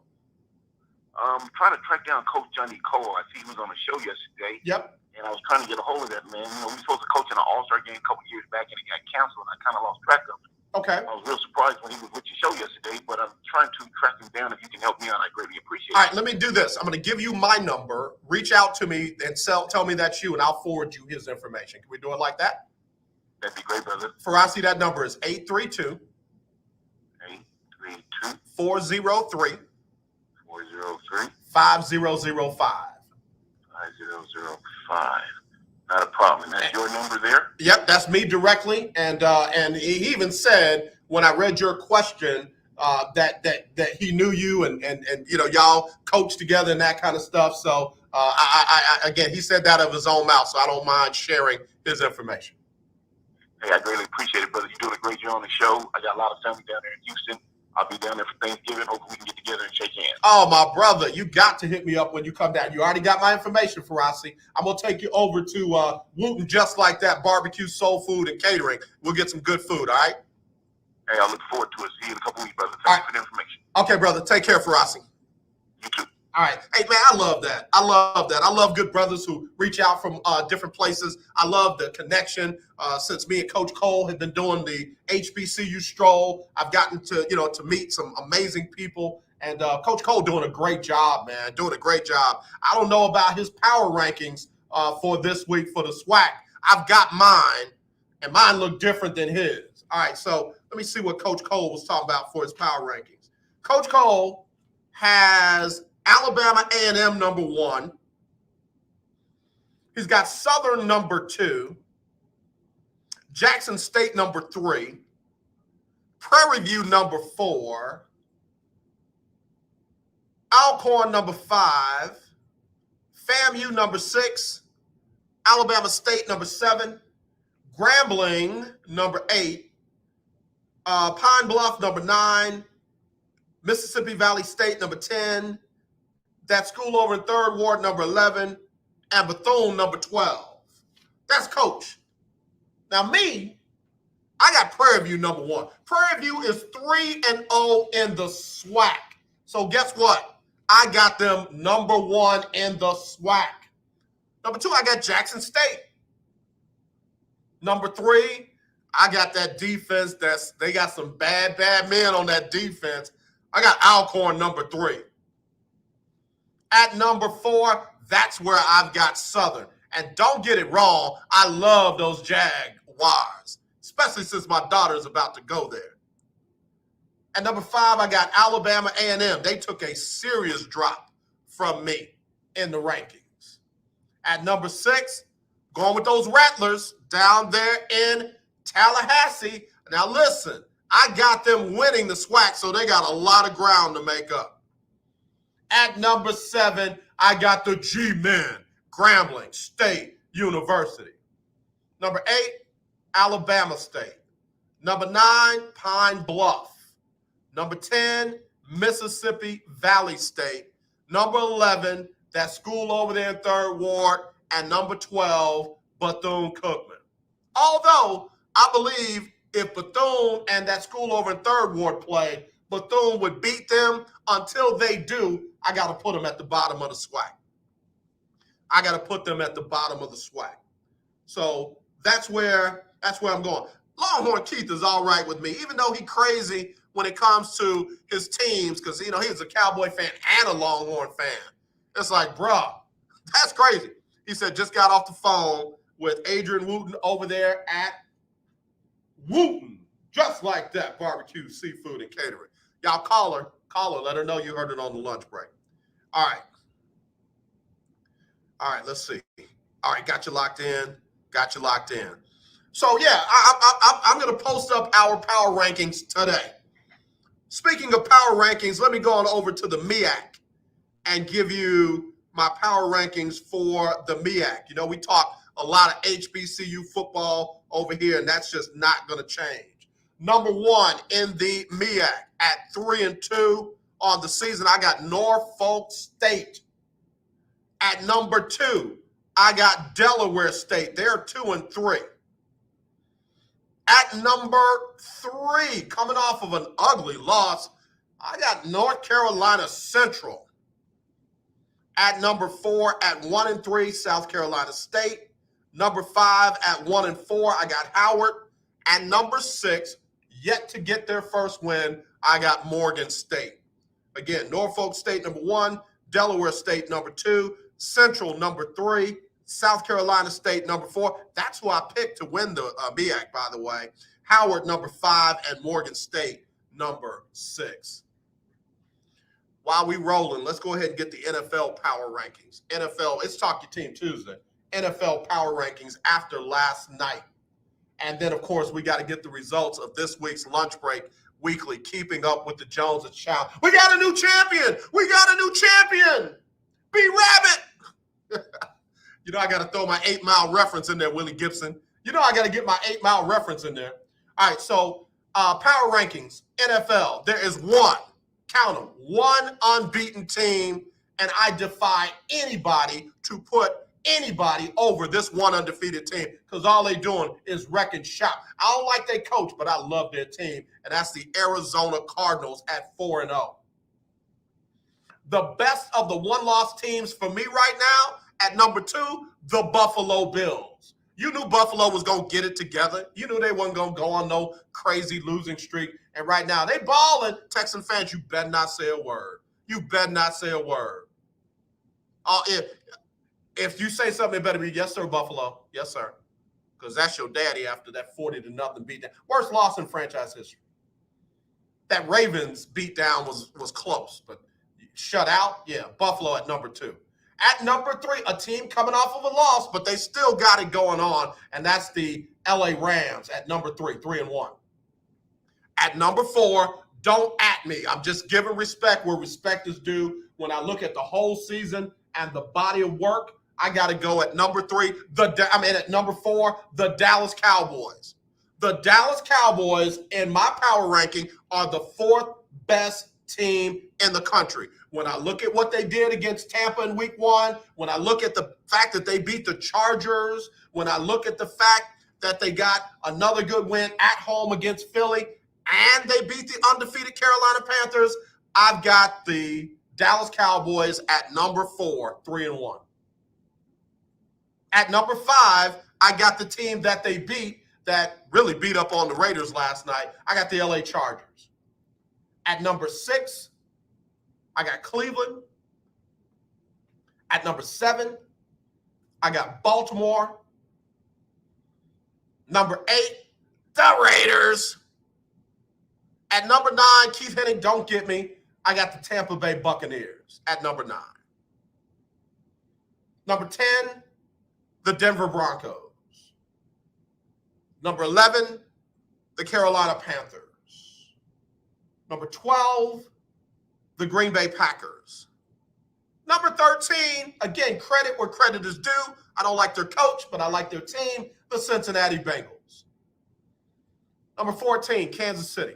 Trying to track down Coach Johnny Cole. I see he was on the show yesterday. Yep. And I was trying to get a hold of that, man. You know, we were supposed to coach in an all-star game a couple years back, and it got canceled, and I kind of lost track of it. Okay. I was real surprised when he was with your show yesterday, but I'm trying to track him down. If you can help me out, I greatly appreciate it. All right, let me do this. I'm going to give you my number. Reach out to me and tell me that's you, and I'll forward you his information. Can we do it like that? That'd be great, brother. Farasi, that number is 832 403 5005. 5005. Not a problem. That's your number there? Yep, that's me directly. And he even said when I read your question that he knew you and you know y'all coached together and that kind of stuff. So I again, he said that of his own mouth, so I don't mind sharing his information. Hey, I greatly appreciate it, brother. You're doing a great job on the show. I got a lot of family down there in Houston. I'll be down there for Thanksgiving. Hopefully we can get together and shake hands. Oh, my brother, you got to hit me up when you come down. You already got my information, Farasi. I'm going to take you over to Wooten, just like that, barbecue, soul food, and catering. We'll get some good food, all right? Hey, I look forward to it. See you in a couple weeks, brother. Thanks for the information. Okay, brother. Take care, Farasi. You too. All right. Hey, man, I love that. I love that. I love good brothers who reach out from different places. I love the connection. Since me and Coach Cole have been doing the HBCU stroll, I've gotten to meet some amazing people. And Coach Cole doing a great job, man, doing a great job. I don't know about his power rankings for this week for the SWAC. I've got mine, and mine look different than his. All right, so let me see what Coach Cole was talking about for his power rankings. Coach Cole has Alabama A&M number 1. He's got Southern number 2. Jackson State number 3. Prairie View number 4. Alcorn number 5. FAMU number 6. Alabama State number 7. Grambling number 8. Pine Bluff number 9. Mississippi Valley State number 10. That school over in 3rd Ward number 11. And Bethune number 12. That's Coach. Now me, I got Prairie View number 1. Prairie View is 3-0 in the SWAC. So guess what? I got them number 1 in the SWAC. Number 2, I got Jackson State. Number 3, I got that defense. They got some bad men on that defense. I got Alcorn number 3. At number 4, that's where I've got Southern. And don't get it wrong, I love those Jaguars, especially since my daughter is about to go there. At number 5, I got Alabama A&M. They took a serious drop from me in the rankings. At number 6, going with those Rattlers down there in Tallahassee. Now listen, I got them winning the SWAC, so they got a lot of ground to make up. At number 7, I got the G-Men, Grambling State University. Number 8, Alabama State. Number 9, Pine Bluff. Number 10, Mississippi Valley State. Number 11, that school over there in 3rd Ward. And number 12, Bethune-Cookman. Although I believe if Bethune and that school over in 3rd Ward play, Bethune would beat them. Until they do, I got to put them at the bottom of the SWAC. I got to put them at the bottom of the SWAC. So that's where I'm going. Longhorn Keith is all right with me, even though he's crazy when it comes to his teams, because, you know, he's a Cowboy fan and a Longhorn fan. It's like, bruh, that's crazy. He said, just got off the phone with Adrian Wooten over there at Wooten, just like that, barbecue, seafood, and catering. Y'all call her, let her know you heard it on the lunch break. All right, let's see. All right, got you locked in. So, yeah, I'm going to post up our power rankings today. Speaking of power rankings, let me go on over to the MEAC and give you my power rankings for the MEAC. You know, we talk a lot of HBCU football over here, and that's just not going to change. Number 1 in the MEAC at 3-2 on the season, I got Norfolk State. At number 2, I got Delaware State. They're 2-3. At number 3, coming off of an ugly loss, I got North Carolina Central. At number 4, at 1-3, South Carolina State. Number 5, at 1-4, I got Howard. And number 6, yet to get their first win, I got Morgan State. Again, Norfolk State number 1, Delaware State number 2, Central number 3, South Carolina State number 4. That's who I picked to win the MEAC, by the way. Howard number 5 and Morgan State number 6. While we rolling, let's go ahead and get the NFL power rankings. NFL, it's Talk Your Team Tuesday. NFL power rankings after last night. And then, of course, we got to get the results of this week's Lunch Break Weekly, keeping up with the Jones and Chow. We got a new champion. B-Rabbit. You know, I got to throw my 8 Mile reference in there, Willie Gibson. You know, I got to get my 8 Mile reference in there. All right, so power rankings, NFL. There is one, count them, one unbeaten team, and I defy anybody to put anybody over this one undefeated team, because all they doing is wrecking shop. I don't like their coach, but I love their team, and that's the Arizona Cardinals at 4-0. The best of the one-loss teams for me right now, at number 2, the Buffalo Bills. You knew Buffalo was going to get it together. You knew they wasn't going to go on no crazy losing streak. And right now, they balling. Texan fans, you better not say a word. If you say something, it better be, yes, sir, Buffalo. Yes, sir. Because that's your daddy after that 40-0 beatdown. Worst loss in franchise history. That Ravens beatdown was close, but shut out, yeah, Buffalo at number 2. At number 3, a team coming off of a loss, but they still got it going on, and that's the LA Rams at number 3, 3-1. At number 4, don't at me. I'm just giving respect where respect is due. When I look at the whole season and the body of work, I got to go at number 3. At number 4, the Dallas Cowboys. The Dallas Cowboys, in my power ranking, are the 4th best team in the country. When I look at what they did against Tampa in week 1, when I look at the fact that they beat the Chargers, when I look at the fact that they got another good win at home against Philly, and they beat the undefeated Carolina Panthers, I've got the Dallas Cowboys at number 4, 3-1. At number 5, I got the team that they beat that really beat up on the Raiders last night. I got the LA Chargers. At number 6, I got Cleveland. At number 7, I got Baltimore. Number 8, the Raiders. At number 9, Keith Henning, don't get me, I got the Tampa Bay Buccaneers at number 9. Number 10, the Denver Broncos. Number 11, the Carolina Panthers. Number 12, the Green Bay Packers. Number 13, again, credit where credit is due. I don't like their coach, but I like their team, the Cincinnati Bengals. Number 14, Kansas City.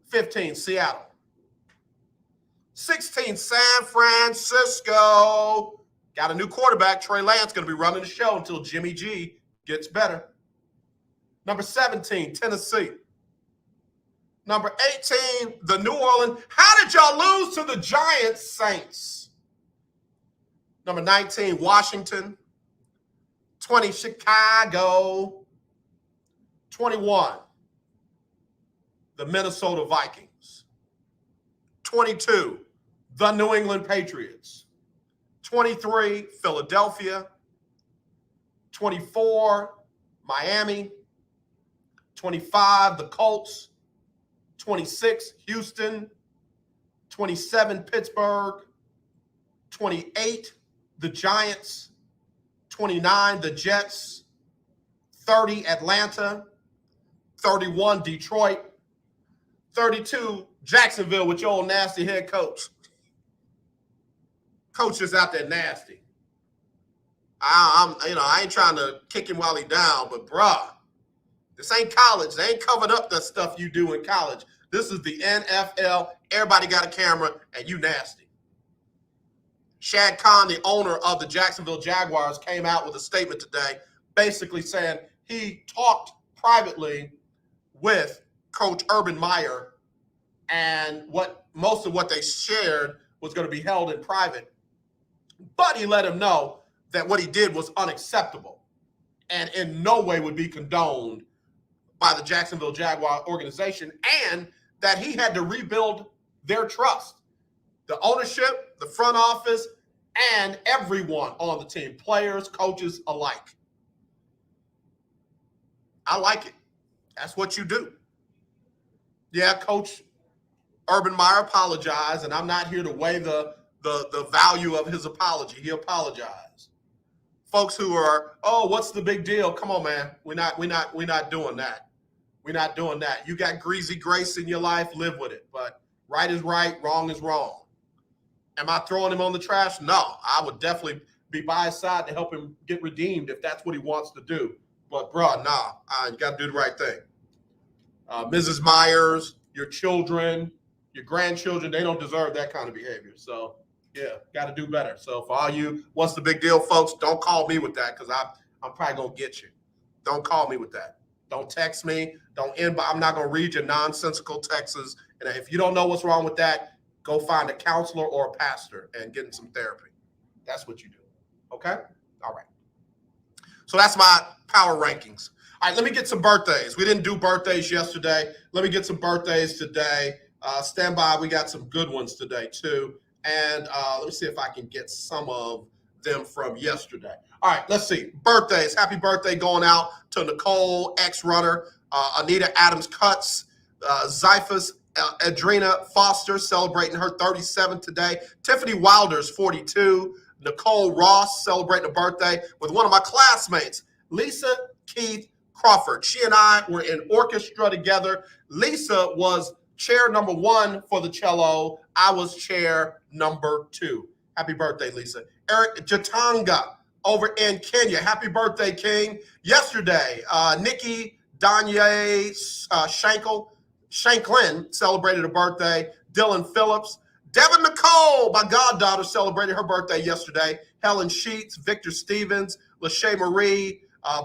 15, Seattle. 16, San Francisco. Got a new quarterback, Trey Lance, going to be running the show until Jimmy G gets better. Number 17, Tennessee. Number 18, the New Orleans. How did y'all lose to the Giants, Saints? Number 19, Washington. 20, Chicago. 21, the Minnesota Vikings. 22, the New England Patriots. 23, Philadelphia. 24, Miami. 25, the Colts. 26, Houston. 27, Pittsburgh. 28, the Giants. 29, the Jets. 30, Atlanta. 31, Detroit. 32, Jacksonville with your old nasty head coach. Coach is out there nasty. I ain't trying to kick him while he down, but bruh, this ain't college. They ain't covered up the stuff you do in college. This is the NFL. Everybody got a camera, and you nasty. Shad Khan, the owner of the Jacksonville Jaguars, came out with a statement today basically saying he talked privately with Coach Urban Meyer, and most of what they shared was going to be held in private. But he let him know that what he did was unacceptable and in no way would be condoned by the Jacksonville Jaguar organization, and that he had to rebuild their trust. The ownership, the front office, and everyone on the team, players, coaches alike. I like it. That's what you do. Yeah, Coach Urban Meyer apologized, and I'm not here to weigh the value of his apology. He apologized. Folks who are, oh, what's the big deal? Come on, man. We're not doing that. We're not doing that. You got greasy grace in your life, live with it. But right is right, wrong is wrong. Am I throwing him on the trash? No. I would definitely be by his side to help him get redeemed if that's what he wants to do. But, bro, you got to do the right thing. Mrs. Myers, your children, your grandchildren, they don't deserve that kind of behavior. So, yeah, got to do better. So, for all you, what's the big deal, folks, don't call me with that because I'm probably going to get you. Don't call me with that. Don't text me. Don't inbox. I'm not going to read your nonsensical texts. And if you don't know what's wrong with that, go find a counselor or a pastor and get in some therapy. That's what you do. Okay? All right. So that's my power rankings. All right, let me get some birthdays. We didn't do birthdays yesterday. Let me get some birthdays today. Stand by. We got some good ones today, too. And let me see if I can get some of them from yesterday. All right, let's see. Birthdays. Happy birthday going out to Nicole, ex-runner, Anita Adams-Cutts, Zyphus Adrena Foster, celebrating her 37th today. Tiffany Wilder's 42. Nicole Ross celebrating a birthday with one of my classmates, Lisa Keith Crawford. She and I were in orchestra together. Lisa was chair number 1 for the cello. I was chair number 2. Happy birthday, Lisa. Eric Jatanga over in Kenya. Happy birthday, King. Yesterday, Nikki Danye Shanklin celebrated a birthday. Dylan Phillips. Devin Nicole, my goddaughter, celebrated her birthday yesterday. Helen Sheets, Victor Stevens, Lachey Marie,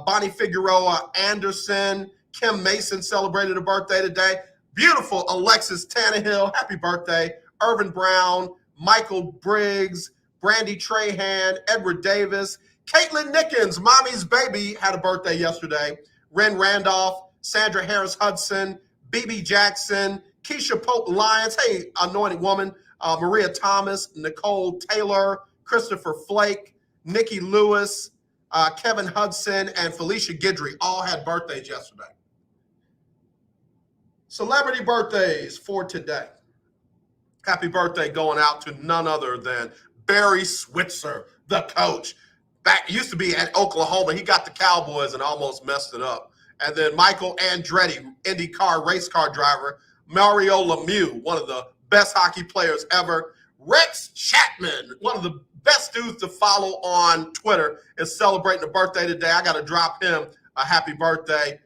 Bonnie Figueroa Anderson, Kim Mason celebrated a birthday today. Beautiful Alexis Tannehill, happy birthday. Irvin Brown, Michael Briggs, Brandy Trahan, Edward Davis. Caitlin Nickens, mommy's baby, had a birthday yesterday. Ren Randolph, Sandra Harris Hudson, BB Jackson, Keisha Pope Lyons, hey, anointed woman, Maria Thomas, Nicole Taylor, Christopher Flake, Nikki Lewis, Kevin Hudson, and Felicia Guidry all had birthdays yesterday. Celebrity birthdays for today. Happy birthday going out to none other than Barry Switzer, the coach. Back used to be at Oklahoma. He got the Cowboys and almost messed it up. And then Michael Andretti, IndyCar race car driver. Mario Lemieux, one of the best hockey players ever. Rex Chapman, one of the best dudes to follow on Twitter, is celebrating a birthday today. I got to drop him a happy birthday.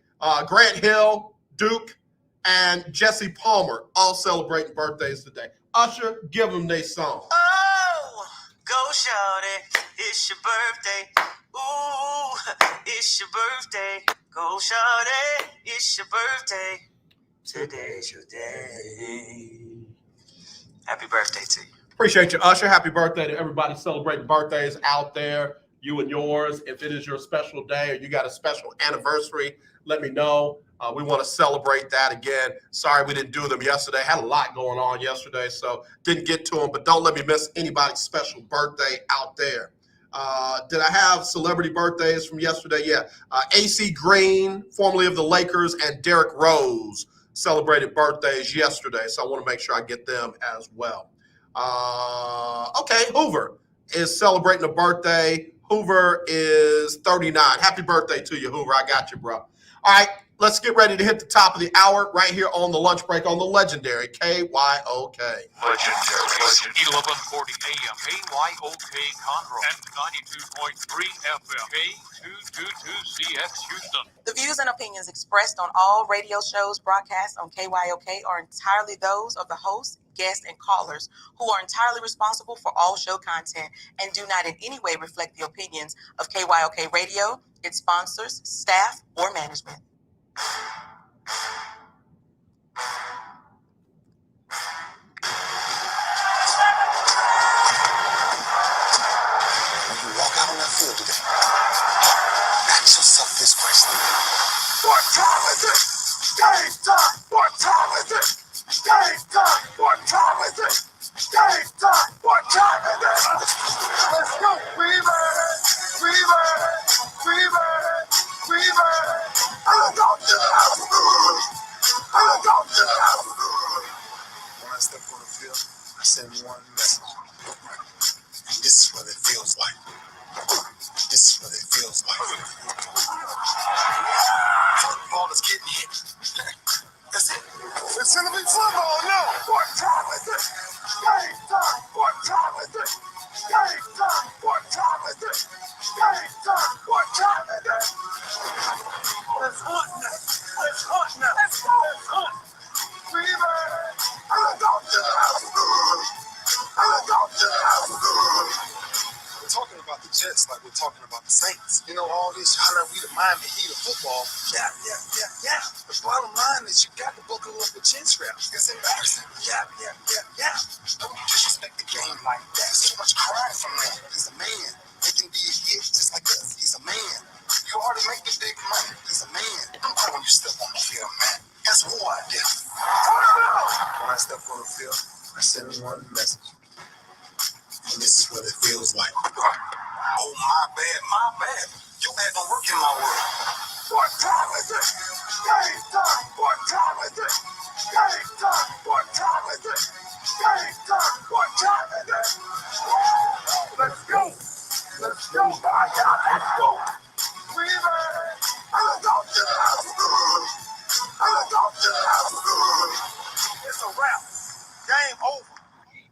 Grant Hill, Duke, and Jesse Palmer all celebrating birthdays today. Usher, give them their song. Oh, go shawty, it's your birthday. Ooh, it's your birthday. Go shawty, it's your birthday. Today's your day. Happy birthday to you. Appreciate you, Usher. Happy birthday to everybody celebrating birthdays out there, you and yours. If it is your special day or you got a special anniversary, let me know. We want to celebrate that again. Sorry we didn't do them yesterday. Had a lot going on yesterday, so didn't get to them. But don't let me miss anybody's special birthday out there. Did I have celebrity birthdays from yesterday? Yeah. AC Green, formerly of the Lakers, and Derrick Rose celebrated birthdays yesterday, so I want to make sure I get them as well. Okay, Hoover is celebrating a birthday. Hoover is 39. Happy birthday to you, Hoover. I got you, bro. All right, let's get ready to hit the top of the hour right here on the lunch break on the legendary KYOK. Legendary. 1140 AM, KYOK Conroe, and 92.3 FM, K222CX Houston. The views and opinions expressed on all radio shows broadcast on KYOK are entirely those of the host, guests, and callers who are entirely responsible for all show content and do not in any way reflect the opinions of KYOK Radio, its sponsors, staff, or management. When you walk out on that field today, ask yourself this question. What time is it? Game time! What time is it? Game time! What time is it? Game time! What time is it? Let's go! We made it! We made it! We made it! We made it! I'm going to the house! I'm going to the house! When I step on the field, I send one message. This is what it feels like. This is what it feels like. Ball is getting hit. That's it. It's gonna be football now. What time is it? Game time. What time is it? Game time. What time is it? Game time. What time is it? Let's hunt now. Let's hunt now. Let's go. Let's hunt. We made it. I'm going to the house. I'm going to the house. We're talking about the Jets like we're talking about the Saints. You know, all this holler, we the Miami Heat of football. Yeah. The bottom line is you got to buckle up with chin straps. It's embarrassing. Yeah. Don't disrespect the game like that. There's too much crying from that. He's a man. They can be a hit just like us. He's a man. You already make the big money. He's a man. I'm calling you step on the field, man. That's who I did. When I step on the field, I send one message. And this is what it feels like. Oh, my bad. Your bad don't work in my world. What time is it? Game time. What time is it? Game time. What time is it? Game time. What time is it? Let's go. Let's go. My God, let's go. We made it. I'm going to the house. I'm going to the house. It's a wrap. Game over.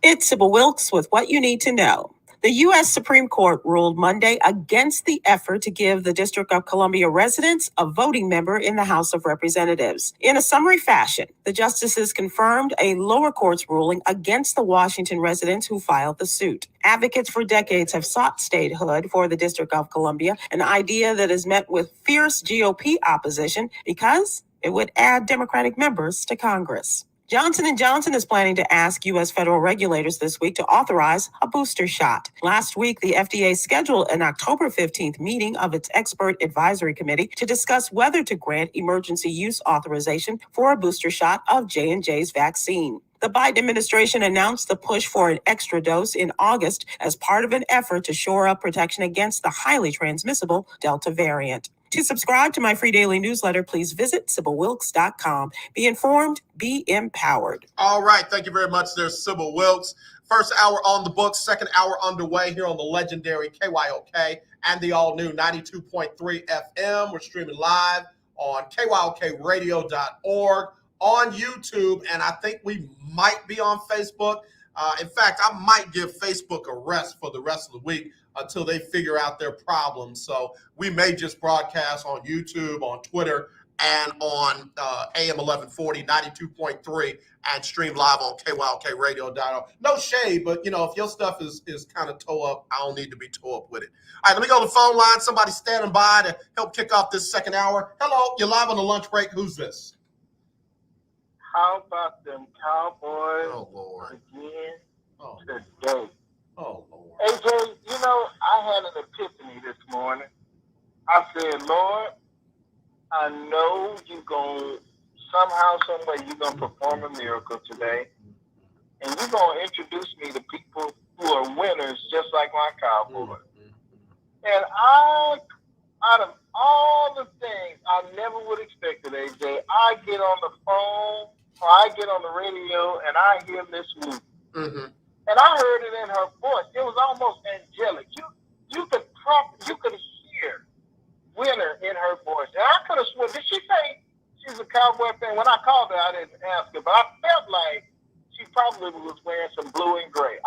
It's Sybil Wilkes with what you need to know. The U.S. Supreme Court ruled Monday against the effort to give the District of Columbia residents a voting member in the House of Representatives. In a summary fashion, the justices confirmed a lower court's ruling against the Washington residents who filed the suit. Advocates for decades have sought statehood for the District of Columbia, an idea that is met with fierce GOP opposition because it would add Democratic members to Congress. Johnson & Johnson is planning to ask U.S. federal regulators this week to authorize a booster shot. Last week, the FDA scheduled an October 15th meeting of its expert advisory committee to discuss whether to grant emergency use authorization for a booster shot of J&J's vaccine. The Biden administration announced the push for an extra dose in August as part of an effort to shore up protection against the highly transmissible Delta variant. To subscribe to my free daily newsletter, please visit SybillWilkes.com. Be informed, be empowered. All right. Thank you very much. There's Sybil Wilkes. First hour on the books, second hour underway here on the legendary KYOK and the all-new 92.3 FM. We're streaming live on KYOKradio.org, on YouTube, and I think we might be on Facebook. In fact, I might give Facebook a rest for the rest of the week until they figure out their problems. So we may just broadcast on YouTube, on Twitter, and on AM 1140, 92.3, and stream live on KYOKradio.org. No shade, but, if your stuff is kind of toe up, I don't need to be toe up with it. All right, let me go to the phone line. Somebody standing by to help kick off this second hour. Hello, you're live on the lunch break. Who's this? How about them Cowboys again today? Oh, Lord. AJ, I had an epiphany this morning. I said, Lord, I know you're going to, somehow, some way, you're going to perform a miracle today. And you're going to introduce me to people who are winners, just like my Cowboys. And out of all the things I never would expect it, AJ, I get on the phone or I get on the radio and I hear Miss Woo. And I heard it in her voice. It was almost angelic. You could hear winner in her voice. And I could have sworn, did she say she's a Cowboy fan? When I called her, I didn't ask her, but I felt like she probably was wearing some blue and gray.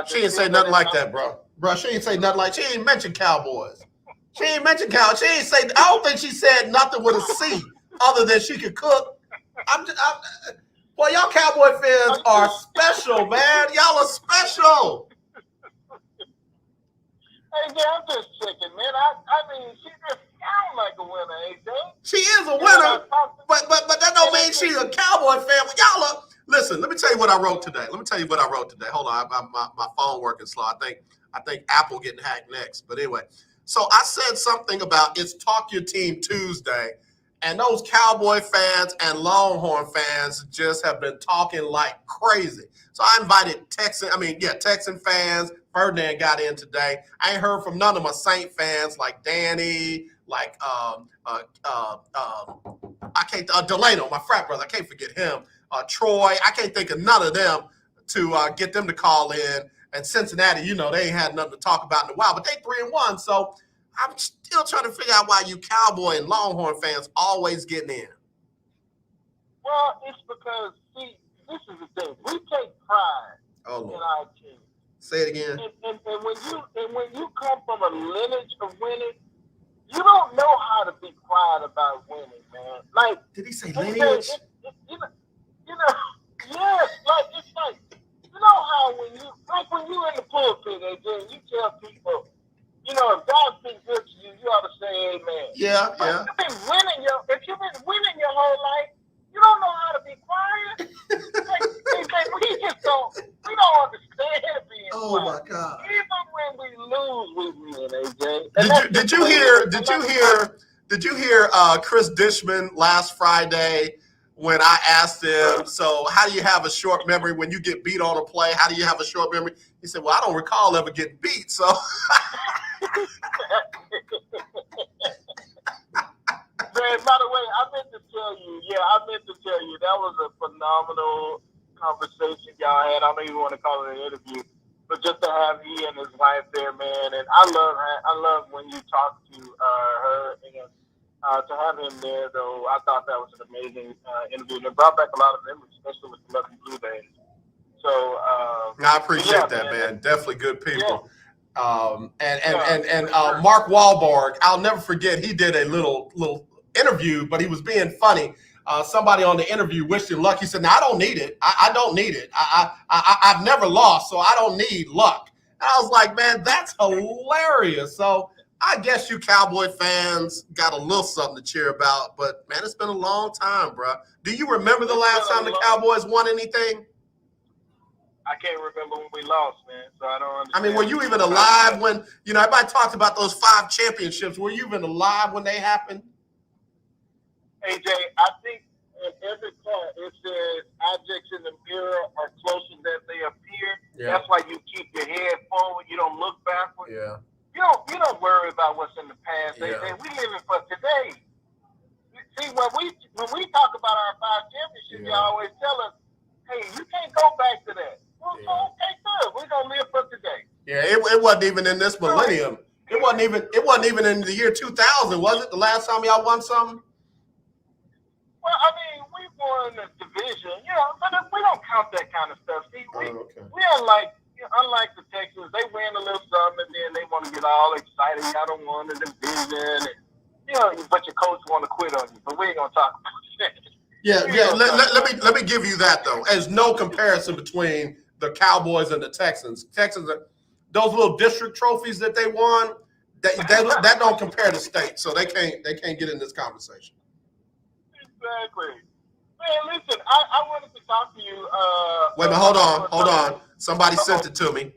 She didn't say nothing like that, bro. She ain't say nothing like, she ain't mention Cowboys. She ain't mention Cowboys. She ain't say, I don't think she said nothing with a C other than she could cook. Boy, y'all Cowboy fans are special, man. Y'all are special. Hey, yeah, I'm just checking, man. I mean, she just sounds like a winner, AJ. She is a winner, but that don't mean she's a Cowboy fan. Y'all are, listen, let me tell you what I wrote today. Hold on, my phone working slow. I think Apple getting hacked next. But anyway, so I said something about it's Talk Your Team Tuesday, and those Cowboy fans and Longhorn fans just have been talking like crazy. So I invited Texan fans. Ferdinand got in today. I ain't heard from none of my Saint fans like Danny, like Delano, my frat brother. I can't forget him. Troy. I can't think of none of them to get them to call in. And Cincinnati, they ain't had nothing to talk about in a while, but they 3-1. So I'm still trying to figure out why you Cowboy and Longhorn fans always getting in. Well, it's because, see, this is the thing. We take pride in our team. Say it again. And when you come from a lineage of winning, you don't know how to be quiet about winning, man. Like, did he say lineage? Yes. Like it's like, how when you in the pulpit, AJ, and you tell people, if God's been good to you, you ought to say amen. Yeah. If you've been winning your whole life, you don't know how to be quiet. We don't understand being quiet. Oh my God. Even when we lose, we win, AJ. Did you hear Chris Dishman last Friday when I asked him, so how do you have a short memory when you get beat on a play? How do you have a short memory? He said, well, I don't recall ever getting beat. So Man, by the way, I meant to tell you, that was a phenomenal conversation y'all had. I don't even want to call it an interview, but just to have he and his wife there, man, and I love when you talk to her, and to have him there, though, I thought that was an amazing interview, and it brought back a lot of memories, especially with the Lucky Blue days. So I appreciate that, man. Definitely good people. Yeah. Mark Wahlberg, I'll never forget. He did a little interview, but he was being funny. Somebody on the interview wished him luck. He said, "No, I don't need it. I don't need it. I've never lost, so I don't need luck." And I was like, man, that's hilarious. So I guess you Cowboy fans got a little something to cheer about, but man, it's been a long time, bro. Do you remember the last time the Cowboys won anything? I can't remember when we lost, man, so I don't understand. I mean, were you even alive when, everybody talks about those 5 championships. Were you even alive when they happened? AJ, I think in every part it says objects in the mirror talk about our 5 championships, y'all always tell us, hey, you can't go back to that. Well, okay, good. We're gonna live for today. Yeah, it wasn't even in this millennium. It wasn't even in the year 2000, was it? The last time y'all won something? Well, I mean, we won the division, but we don't count that kind of stuff. See, we unlike the Texans, they win a little something and then they want to get all excited. Y'all don't won the division, and but your coach want to quit on you. But we ain't gonna talk about that. Yeah. Let me give you that though. There's no comparison between the Cowboys and the Texans. Texans, those little district trophies that they won, that don't compare to state, so they can't get in this conversation. Exactly. Man, listen, I wanted to talk to you. Wait a minute, hold on. Somebody sent it to me.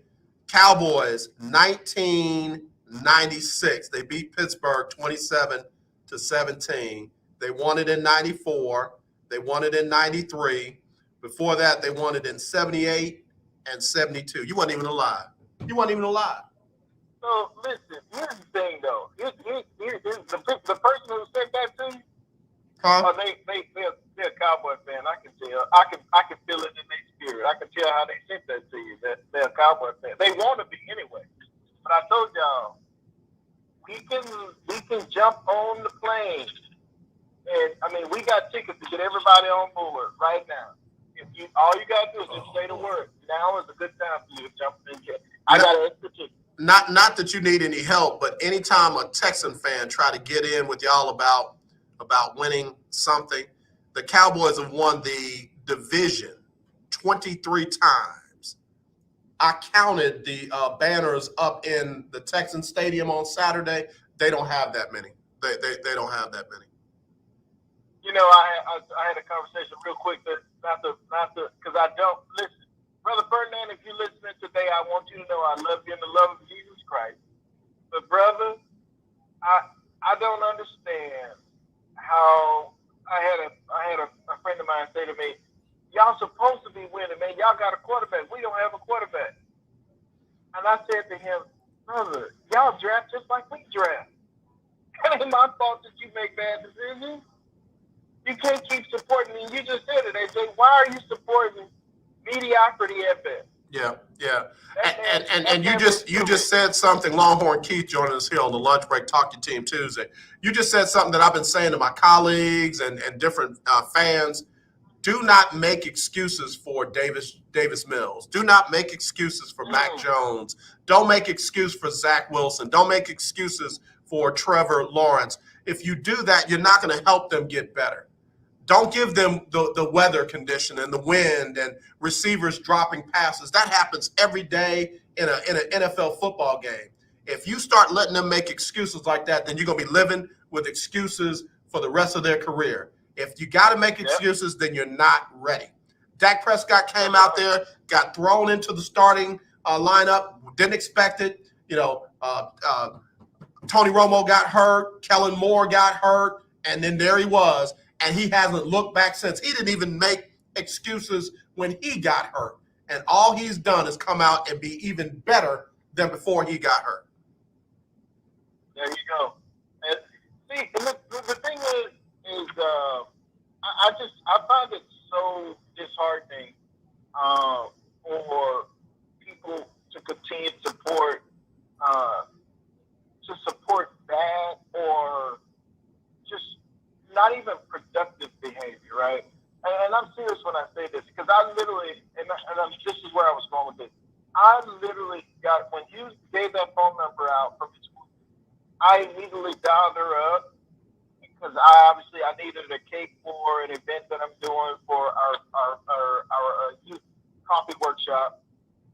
Cowboys, 1996. They beat Pittsburgh 27-17. They won it in 94. They won it in 93. Before that, they won it in 78 and 72. You weren't even alive. So listen, here's the thing though. Here's the person who sent that to you. Huh? They're a Cowboy fan. I can tell. I can feel it in their spirit. I can tell how they sent that to you. That they're a Cowboy fan. They want to be anyway. But I told y'all, we can jump on the plane, and I mean we got tickets to get everybody on board right now. All you gotta do is just say the word. Now is a good time for you to jump in. I got an extra ticket. Not that you need any help, but anytime a Texan fan try to get in with y'all about winning something, the Cowboys have won the division 23 times. I counted the banners up in the Texan Stadium on Saturday. They don't have that many. They don't have that many. I had a conversation real quick that not to because I don't listen. Brother Ferdinand, if you're listening today, I want you to know I love you in the love of Jesus Christ. But brother, I don't understand how I had a friend of mine say to me, y'all supposed to be winning, man. Y'all got a quarterback. We don't have a quarterback. And I said to him, brother, y'all draft just like we draft. It ain't my fault that you make bad decisions. You can't keep supporting me. You just said it, AJ. Why are you supporting mediocrity at best? Yeah. And you just said something. Longhorn Keith joining us here on the Lunch Break Talk Your Team Tuesday. You just said something that I've been saying to my colleagues and different fans. Do not make excuses for Davis Mills. Do not make excuses for Mac Jones. Don't make excuse for Zach Wilson. Don't make excuses for Trevor Lawrence. If you do that, you're not going to help them get better. Don't give them the weather condition and the wind and receivers dropping passes. That happens every day in an NFL football game. If you start letting them make excuses like that, then you're going to be living with excuses for the rest of their career. If you got to make excuses, then you're not ready. Dak Prescott came out there, got thrown into the starting lineup, didn't expect it. Tony Romo got hurt, Kellen Moore got hurt, and then there he was. And he hasn't looked back since. He didn't even make excuses when he got hurt. And all he's done is come out and be even better than before he got hurt. There you go. And see, the thing is I find it so disheartening for people to continue to support bad or just not even productive behavior, right? And I'm serious when I say this because I literally, this is where I was going with it. I literally got, when you gave that phone number out from the school, I immediately dialed her up because I needed a cake for an event that I'm doing for our youth coffee workshop.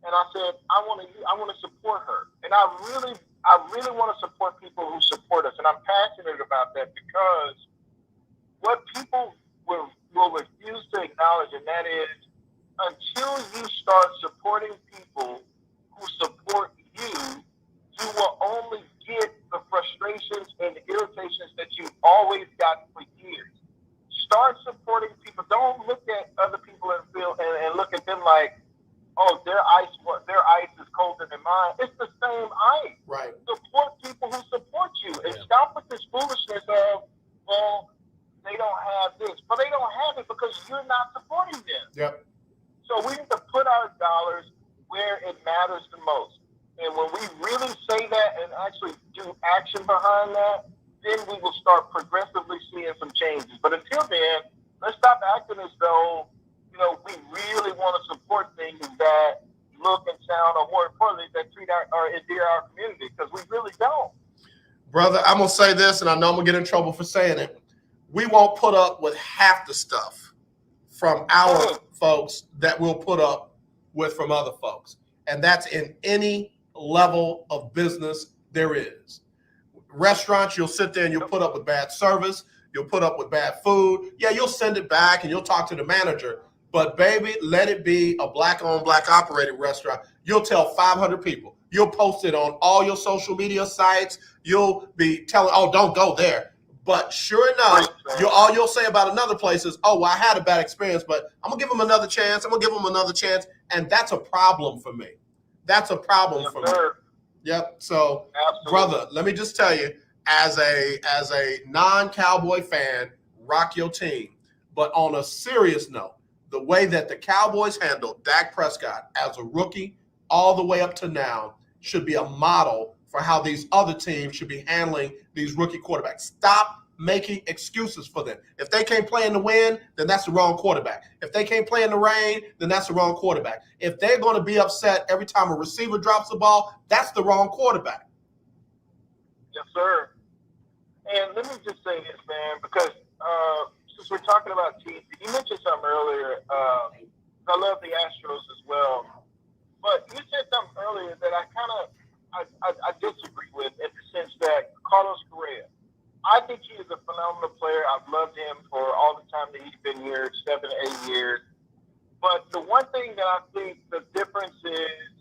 And I said, I want to support her. And I really want to support people who support us. And I'm passionate about that because what people will refuse to acknowledge, and that is until you start supporting people who support you, you will only get the frustrations and the irritations that you've always gotten for years. Start supporting people. Don't look at other people and look at them like, oh, their ice is colder than mine. It's the same ice. Right. Support people who support you, and stop with this foolishness of, well, they don't have this, but they don't have it because you're not supporting them. Yep. So we need to put our dollars where it matters the most. And when we really say that and actually do action behind that, then we will start progressively seeing some changes. But until then, let's stop acting as though, we really want to support things that look and sound, or more importantly, that treat or endear our community, because we really don't. Brother, I'm going to say this, and I know I'm going to get in trouble for saying it. We won't put up with half the stuff from our folks that we'll put up with from other folks. And that's in any level of business there is. Restaurants, you'll sit there and you'll put up with bad service. You'll put up with bad food. Yeah, you'll send it back and you'll talk to the manager. But, baby, let it be a black-owned, black-operated restaurant. You'll tell 500 people. You'll post it on all your social media sites. You'll be telling, oh, don't go there. But sure enough, all you'll say about another place is, oh, well, I had a bad experience, but I'm going to give them another chance. I'm going to give them another chance. And that's a problem for me. That's a problem for me. Yep. So, brother, let me just tell you, as a non-Cowboy fan, rock your team. But on a serious note, the way that the Cowboys handled Dak Prescott as a rookie all the way up to now should be a model for how these other teams should be handling these rookie quarterbacks. Stop making excuses for them. If they can't play in the wind, then that's the wrong quarterback. If they can't play in the rain, then that's the wrong quarterback. If they're going to be upset every time a receiver drops the ball, that's the wrong quarterback. Yes, sir. And let me just say this, man, because since we're talking about teams, you mentioned something earlier. I love the Astros as well. But you said something earlier that I disagree with, in the sense that Carlos Correa, I think he is a phenomenal player. I've loved him for all the time that he's been here, 7 to 8 years. But the one thing that I think the difference is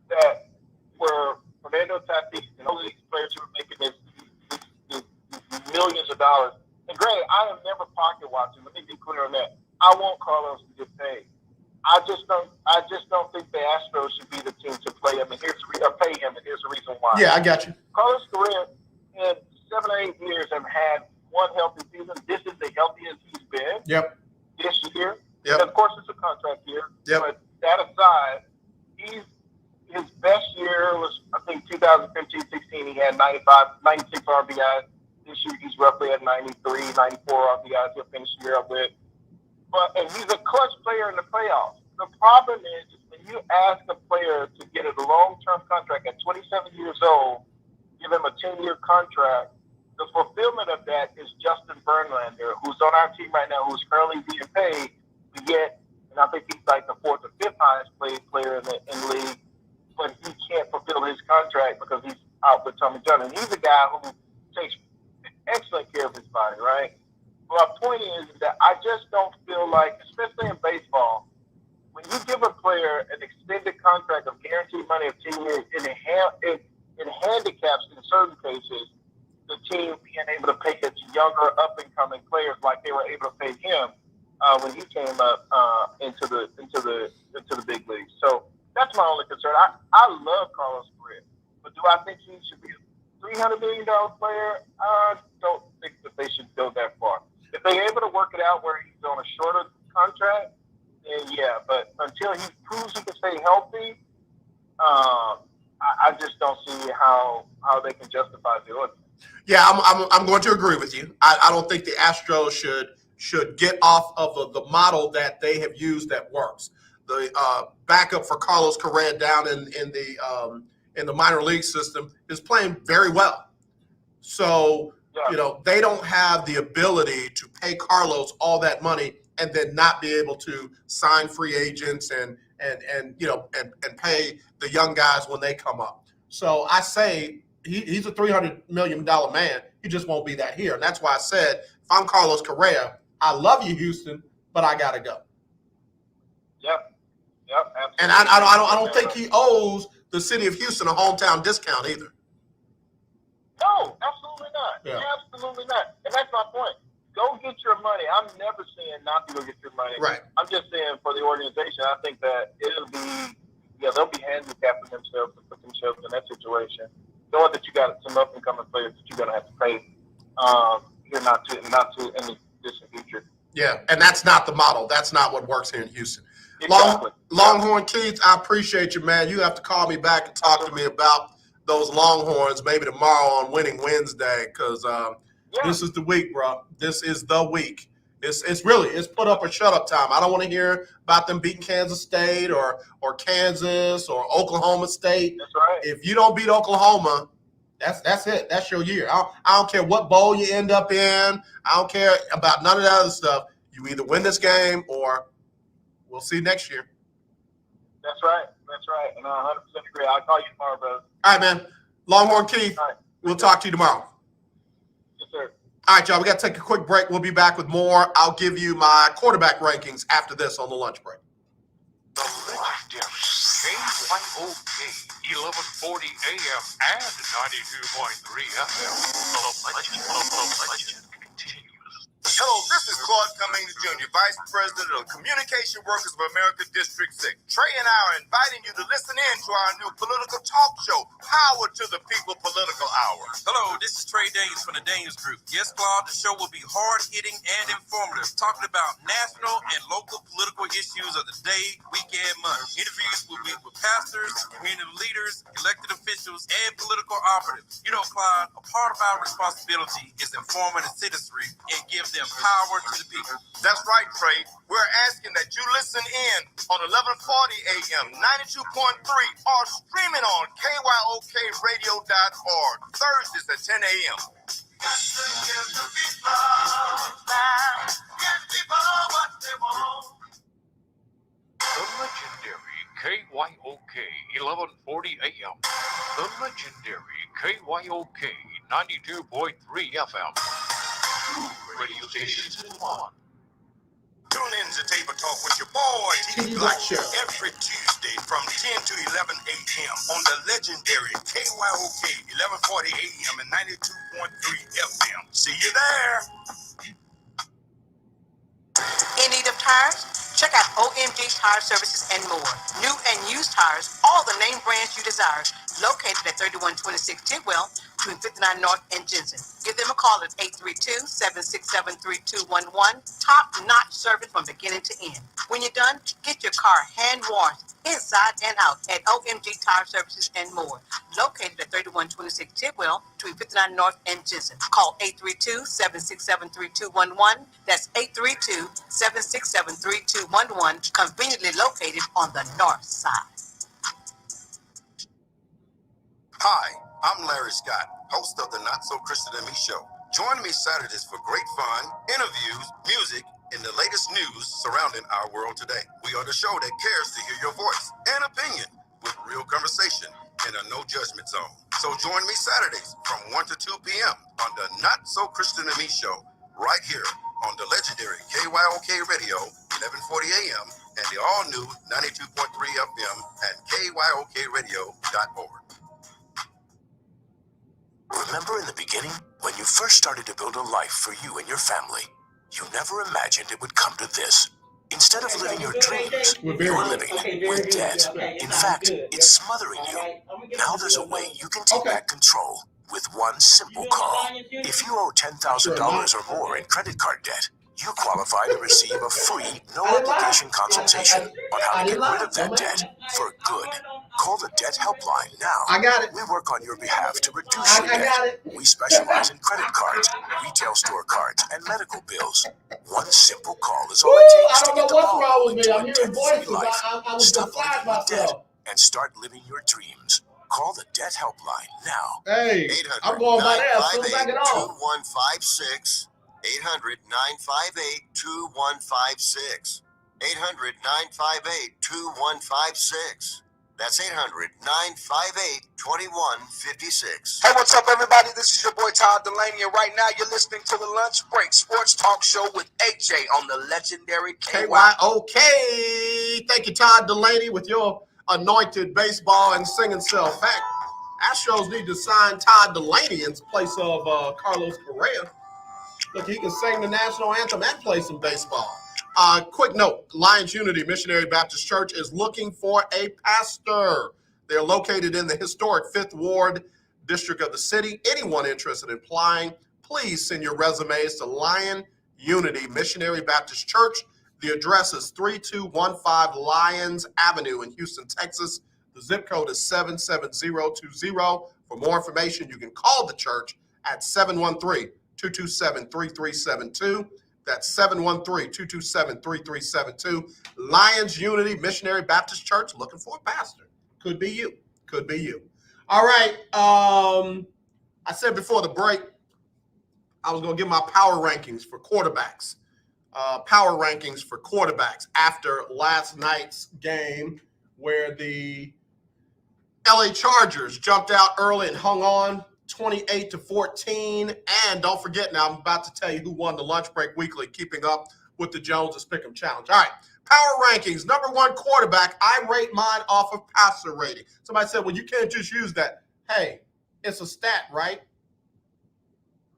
that where Fernando Tatis and all these players who are making these millions of dollars, and granted, I am never pocket watching. Let me be clear on that. I want Carlos to get paid. I just don't think the Astros should be the team to play him, and pay him, and here's the reason why. Yeah, I got you. Carlos Correa in 7 or 8 years have had one healthy season. This is the healthiest he's been. Yep. This year. Yep. And of course, it's a contract year. Yep. But that aside, his best year was, I think, 2015-16. He had 96 RBIs. This year, he's roughly at 93, 94 RBIs. He'll finish the year up with. And he's a clutch player in the playoffs. The problem is when you ask a player to get a long-term contract at 27 years old, give him a 10-year contract, the fulfillment of that is Justin Verlander, who's on our team right now, who's currently being paid, and I think he's like the 4th or 5th highest paid player in the league, but he can't fulfill his contract because he's out with Tommy John. And he's a guy who takes excellent care of his body, right? My point is that I just don't feel like, especially in baseball, when you give a player an extended contract of guaranteed money of 10 years, it handicaps in certain cases the team being able to pay its younger up-and-coming players like they were able to pay him when he came up into the big leagues. So that's my only concern. I love Carlos Correa, but do I think he should be a $300 million player? I don't think that they should go that far. If they're able to work it out where he's on a shorter contract, then yeah. But until he proves he can stay healthy, I just don't see how they can justify doing it. Yeah, I'm going to agree with you. I don't think the Astros should get off of the model that they have used that works. The backup for Carlos Correa down in the minor league system is playing very well. So, they don't have the ability to pay Carlos all that money and then not be able to sign free agents and pay the young guys when they come up. So I say he's a $300 million man. He just won't be that here. And that's why I said, if I'm Carlos Correa, I love you, Houston, but I got to go. Yep, absolutely. And I don't think he owes the city of Houston a hometown discount either. No, absolutely not. Yeah. Absolutely not. And that's my point. Go get your money. I'm never saying not to go get your money. Right. I'm just saying for the organization, I think that they'll be handicapping themselves to put themselves in that situation, knowing that you got some up and coming players that you're gonna have to pay. here not to any distant future. Yeah, and that's not the model. That's not what works here in Houston. Exactly. Longhorn Keith, I appreciate you, man. You have to call me back and talk to me about those Longhorns maybe tomorrow on Winning Wednesday, because this is the week, bro. This is the week. It's really put up or shut up time. I don't want to hear about them beating Kansas State or Kansas or Oklahoma State. That's right. If you don't beat Oklahoma, that's it. That's your year. I don't care what bowl you end up in. I don't care about none of that other stuff. You either win this game or we'll see next year. That's right. And I 100% agree. I'll call you tomorrow, brother. All right, man. Longhorn Keith, All right. We'll talk to you tomorrow. Yes, sir. All right, y'all. We got to take a quick break. We'll be back with more. I'll give you my quarterback rankings after this on the lunch break. The legendary KYOK 1140 AM and 92.3 FM. The legend continues. Hello, this is Claude Cummings Jr., Vice President of Communication Workers of America District 6. Trey and I are inviting you to listen in to our new political talk show, Power to the People Political Hour. Hello, this is Trey Daniels from the Daniels Group. Yes, Claude, the show will be hard-hitting and informative, talking about national and local political issues of the day, week, and month. Interviews will be with pastors, community leaders, elected officials, and political operatives. You know, Claude, a part of our responsibility is informing the citizenry and give them power to the people. That's right, Trey. We're asking that you listen in on 1140 AM, 92.3, or streaming on KYOKradio.org, Thursdays at 10 a.m. The legendary KYOK 1140 AM. The legendary KYOK 92.3 FM. Radio stations in one. Tune in to Table Talk with your boy, T.D. Blackshirt, every Tuesday from 10 to 11 a.m. on the legendary KYOK 1140 AM and 92.3 FM. See you there. In need of tires? Check out OMG Tire Services and more. New and used tires, all the name brands you desire. Located at 3126 Tidwell, between 59 North and Jensen. Give them a call at 832-767-3211. Top-notch service from beginning to end. When you're done, get your car hand-washed inside and out at OMG Tire Services and more. Located at 3126 Tidwell, between 59 North and Jensen. Call 832-767-3211. That's 832-767-3211. Conveniently located on the north side. Hi, I'm Larry Scott, host of the Not So Christian and Me show. Join me Saturdays for great fun, interviews, music, and the latest news surrounding our world today. We are the show that cares to hear your voice and opinion with real conversation in a no judgment zone. So join me Saturdays from 1 to 2 p.m. on the Not So Christian and Me show right here on the legendary KYOK Radio, 1140 AM, and the all-new 92.3 FM at KYOKradio.org. Remember in the beginning, when you first started to build a life for you and your family, you never imagined it would come to this. Instead of living your dreams, you're living with debt. In fact, it's smothering you. Now there's a way you can take back control with one simple call. If you owe $10,000 or more in credit card debt, you qualify to receive a free, no-obligation consultation on how to get rid of that debt for good. Call the Debt Helpline now. I got it. We work on your behalf to reduce your debt. We specialize in credit cards, retail store cards, and medical bills. One simple call is all it takes to get the ball into a debt-free life. Stop living with debt and start living your dreams. Call the Debt Helpline now. Hey, I'm going by there as soon as I get on. 2156 800-958-2156. 800-958-2156. That's 800-958-2156. Hey, what's up, everybody? This is your boy Todd Delaney, and right now you're listening to the Lunch Break Sports Talk Show with AJ on the legendary KYOK. Thank you, Todd Delaney, with your anointed baseball and singing self. In fact, Astros need to sign Todd Delaney in place of Carlos Correa. Look, he can sing the national anthem and play some baseball. Quick note, Lions Unity Missionary Baptist Church is looking for a pastor. They're located in the historic 5th Ward district of the city. Anyone interested in applying, please send your resumes to Lion Unity Missionary Baptist Church. The address is 3215 Lyons Avenue in Houston, Texas. The zip code is 77020. For more information, you can call the church at 713-227-3372. That's 713-227-3372. Lions Unity Missionary Baptist Church, looking for a pastor. Could be you. Could be you. All right. I said before the break, I was going to give my power rankings for quarterbacks. After last night's game where the LA Chargers jumped out early and hung on 28-14. And don't forget now, I'm about to tell you who won the Lunch Break Weekly, keeping up with the Joneses Pick'em Challenge. All right, power rankings. Number one quarterback, I rate mine off of passer rating. Somebody said, well, you can't just use that. Hey, it's a stat, right?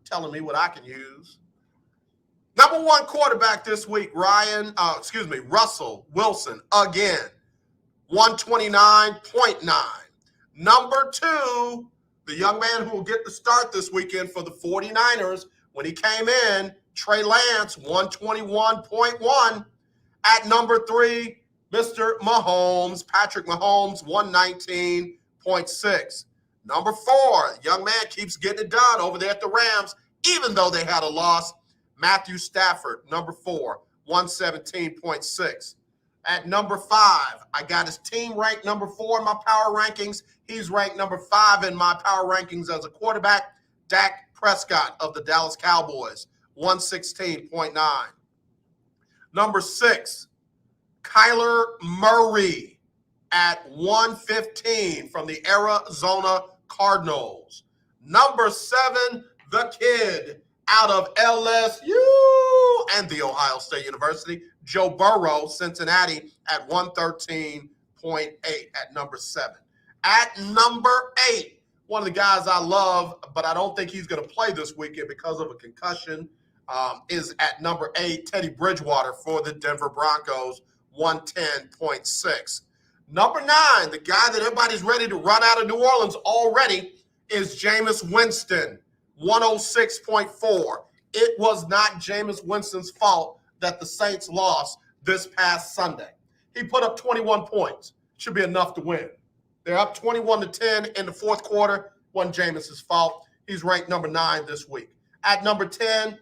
Telling me what I can use. Number one quarterback this week, Russell Wilson again, 129.9. Number two, the young man who will get the start this weekend for the 49ers when he came in, Trey Lance, 121.1. At number three, Mr. Mahomes, Patrick Mahomes, 119.6. Number four, the young man keeps getting it done over there at the Rams, even though they had a loss. Matthew Stafford, number four, 117.6. At number five, I got his team ranked number four in my power rankings. He's ranked number five in my power rankings as a quarterback. Dak Prescott of the Dallas Cowboys, 116.9. Number six, Kyler Murray at 115 from the Arizona Cardinals. Number seven, the kid out of LSU and the Ohio State University, Joe Burrow, Cincinnati, at 113.8 at number seven. At number eight, one of the guys I love, but I don't think he's going to play this weekend because of a concussion, is at number eight, Teddy Bridgewater for the Denver Broncos, 110.6. Number nine, the guy that everybody's ready to run out of New Orleans already, is Jameis Winston, 106.4. It was not Jameis Winston's fault that the Saints lost this past Sunday. He put up 21 points. Should be enough to win. They're up 21-10 in the fourth quarter. Wasn't Jameis's fault. He's ranked number 9 this week. At number 10,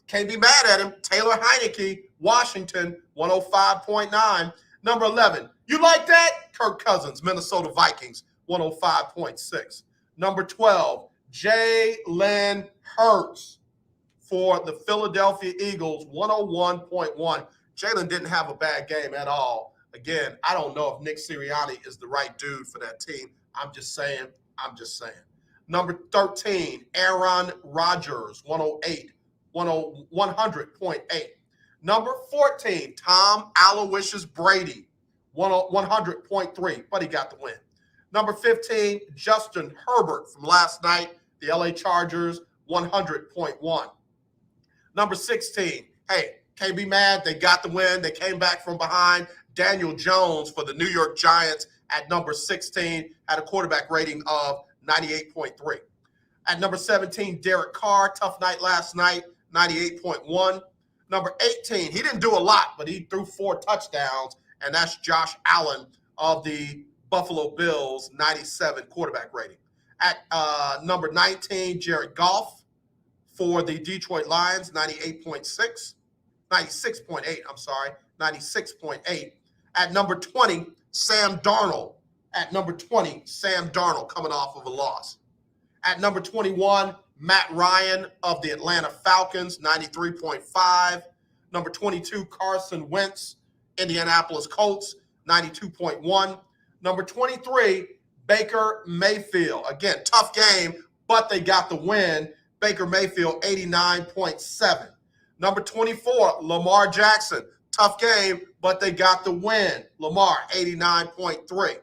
can't be mad at him, Taylor Heineke, Washington, 105.9. Number 11, you like that? Kirk Cousins, Minnesota Vikings, 105.6. Number 12, Jalen Hurts for the Philadelphia Eagles, 101.1. Jalen didn't have a bad game at all. Again, I don't know if Nick Sirianni is the right dude for that team. I'm just saying. Number 13, Aaron Rodgers, 100.8. Number 14, Tom Aloysius Brady, 100.3, but he got the win. Number 15, Justin Herbert from last night, the LA Chargers, 100.1. Number 16, hey, can't be mad. They got the win. They came back from behind. Daniel Jones for the New York Giants at number 16 had a quarterback rating of 98.3. At number 17, Derek Carr, tough night last night, 98.1. Number 18, he didn't do a lot, but he threw 4 touchdowns, and that's Josh Allen of the Buffalo Bills, 97 quarterback rating. At number 19, Jared Goff for the Detroit Lions, 96.8. At number 20, Sam Darnold. Coming off of a loss. At number 21, Matt Ryan of the Atlanta Falcons, 93.5. Number 22, Carson Wentz, Indianapolis Colts, 92.1. Number 23, Baker Mayfield. Again, tough game, but they got the win. Baker Mayfield, 89.7. Number 24, Lamar Jackson. Tough game, but they got the win. Lamar, 89.3.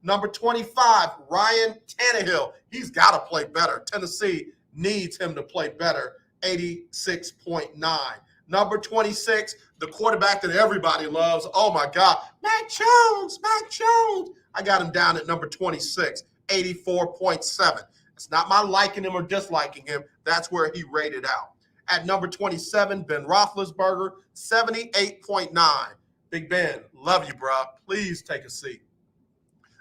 Number 25, Ryan Tannehill. He's got to play better. Tennessee needs him to play better, 86.9. Number 26, the quarterback that everybody loves. Oh, my God. Mac Jones. I got him down at number 26, 84.7. It's not my liking him or disliking him. That's where he rated out. At number 27, Ben Roethlisberger, 78.9. Big Ben, love you, bro. Please take a seat.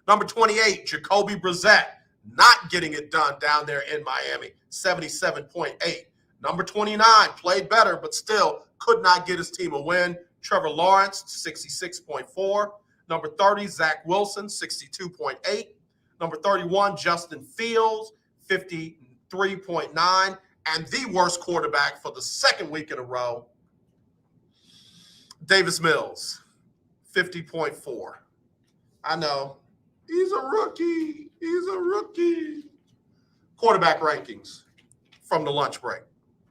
Number 28, Jacoby Brissett, not getting it done down there in Miami, 77.8. Number 29, played better, but still could not get his team a win. Trevor Lawrence, 66.4. Number 30, Zach Wilson, 62.8. Number 31, Justin Fields, 53.9. And the worst quarterback for the second week in a row, Davis Mills, 50.4. I know. He's a rookie. He's a rookie. Quarterback rankings from the lunch break.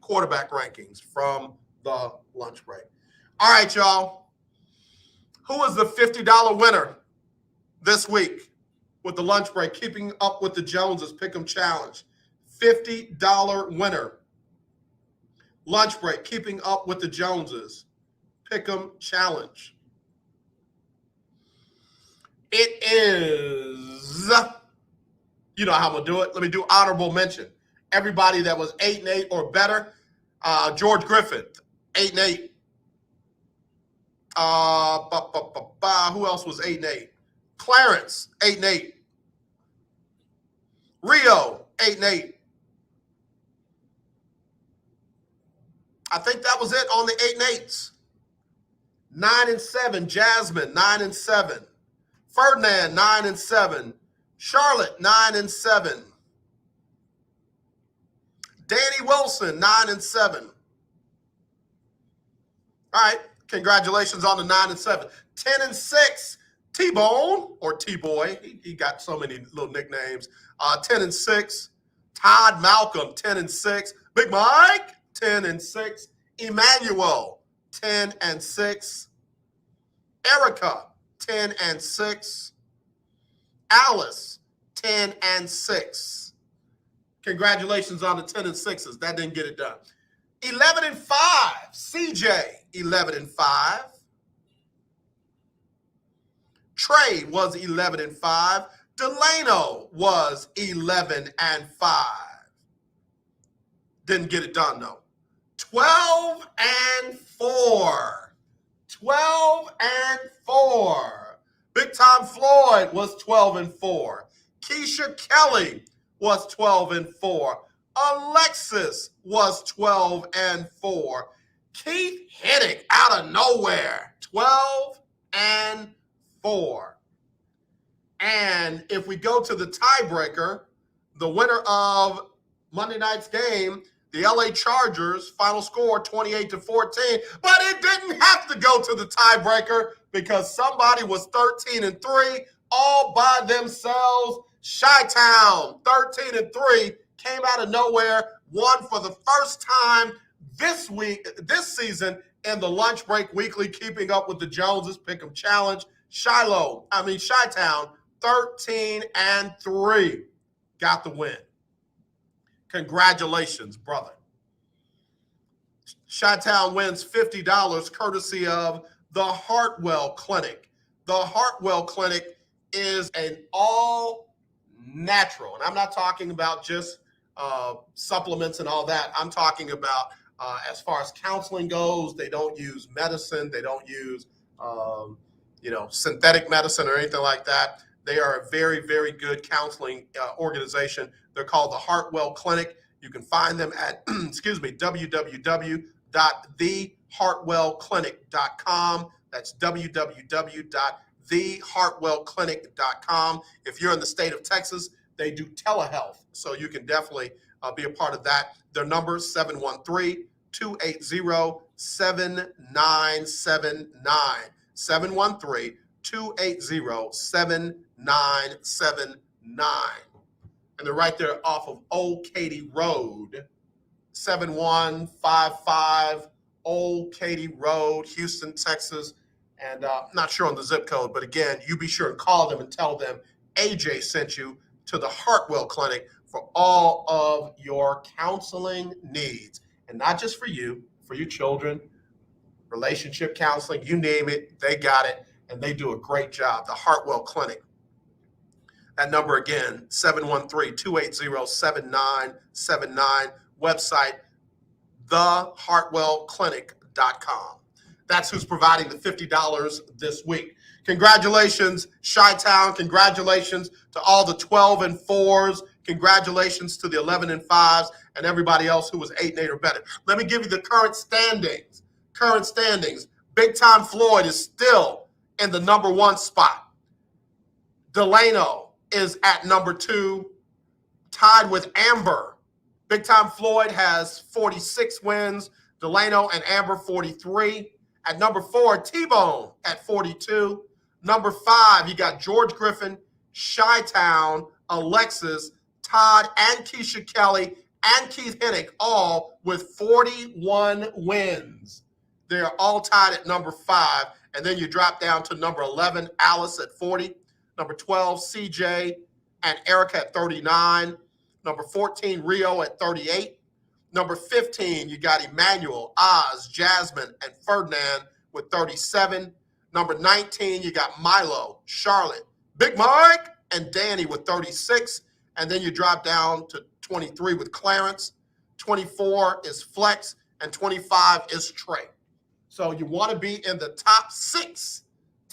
Quarterback rankings from the lunch break. All right, y'all. Who is the $50 winner this week with the lunch break? Keeping up with the Joneses Pick'em Challenge. $50 winner. Lunch break. Keeping up with the Joneses Pick'em Challenge. It is, you know how I'm going to do it. Let me do honorable mention. Everybody that was 8-8 or better. George Griffith, 8-8. Who else was 8-8? Clarence, 8-8. Rio, 8-8. I think that was it on the 8-8s. 9-7. Jasmine, 9-7. Ferdinand, 9-7. Charlotte, 9-7. Danny Wilson, 9-7. All right, congratulations on the 9-7. 10-6. T-Bone or T-Boy. He got so many little nicknames. 10-6. Todd Malcolm, 10-6. Big Mike, 10-6. Emmanuel, 10-6. Erica, 10-6. Alice, 10-6. Congratulations on the 10-6s. That didn't get it done. 11-5. CJ, 11-5. Trey was 11-5. Delano was 11-5. Didn't get it done though. 12-4. 12-4. Big Tom Floyd was 12-4. Keisha Kelly was 12-4. Alexis was 12-4. Keith Hennick out of nowhere, 12-4. And if we go to the tiebreaker, the winner of Monday night's game, the LA Chargers, final score 28-14, but it didn't have to go to the tiebreaker because somebody was 13-3 all by themselves. Chi-Town, 13-3, came out of nowhere, won for the first time this season in the Lunch Break Weekly, keeping up with the Joneses Pick'em Challenge. Chi-Town, 13-3, got the win. Congratulations, brother. Chi-Town wins $50 courtesy of the Hartwell Clinic. The Hartwell Clinic is an all-natural, and I'm not talking about just supplements and all that. I'm talking about as far as counseling goes, they don't use medicine. They don't use, synthetic medicine or anything like that. They are a very, very good counseling organization. They're called the Hartwell Clinic. You can find them at, www.thehartwellclinic.com. That's www.thehartwellclinic.com. If you're in the state of Texas, they do telehealth, so you can definitely be a part of that. Their number is 713-280-7979. 713-280-7979. And they're right there off of Old Katy Road, 7155 Old Katy Road, Houston, Texas. And not sure on the zip code, but again, you be sure and call them and tell them AJ sent you to the Hartwell Clinic for all of your counseling needs. And not just for you, for your children, relationship counseling, you name it, they got it, and they do a great job. The Hartwell Clinic. That number again, 713-280-7979. Website, thehartwellclinic.com. That's who's providing the $50 this week. Congratulations, Chi-Town. Congratulations to all the 12 and 4s. Congratulations to the 11 and 5s and everybody else who was 8 and 8 or better. Let me give you the current standings. Big Time Floyd is still in the number 1 spot. Delano is at number 2, tied with Amber. Big Time Floyd has 46 wins. Delano and Amber 43. At number 4, T-Bone at 42. Number 5, you got George Griffin, Chi-Town, Alexis, Todd, and Keisha Kelly, and Keith Hennick, all with 41 wins. They're all tied at number 5. And then you drop down to number 11, Alice at 40. Number 12, CJ and Erica at 39. Number 14, Rio at 38. Number 15, you got Emmanuel, Oz, Jasmine, and Ferdinand with 37. Number 19, you got Milo, Charlotte, Big Mike, and Danny with 36. And then you drop down to 23 with Clarence. 24 is Flex, and 25 is Trey. So you want to be in the top six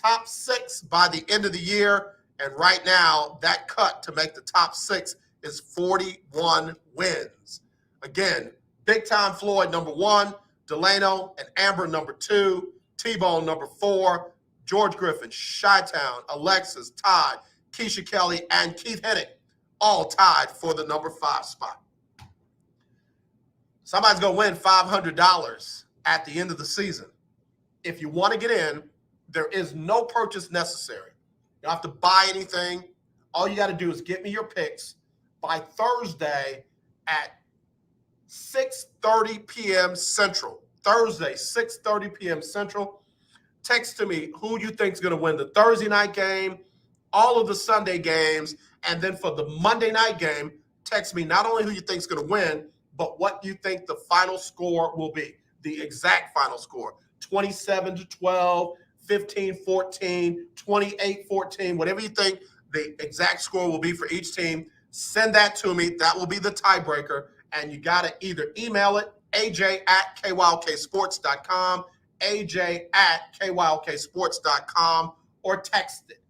by the end of the year. And right now, that cut to make the top 6 is 41 wins. Again, Big Time Floyd, number 1, Delano and Amber, number 2, T-Bone, number 4, George Griffin, Chi-Town, Alexis, Todd, Keisha Kelly, and Keith Hennick, all tied for the number 5 spot. Somebody's going to win $500 at the end of the season. If you want to get in, there is no purchase necessary. You don't have to buy anything. All you got to do is get me your picks by Thursday at 6:30 p.m. Central. Thursday, 6:30 p.m. Central. Text to me who you think is going to win the Thursday night game, all of the Sunday games, and then for the Monday night game, text me not only who you think is going to win, but what you think the final score will be, the exact final score, 27-12, 15-14, 28-14, whatever you think the exact score will be for each team. Send that to me. That will be the tiebreaker. And you got to either email it, aj@kylksports.com, aj@kylksports.com, or text it,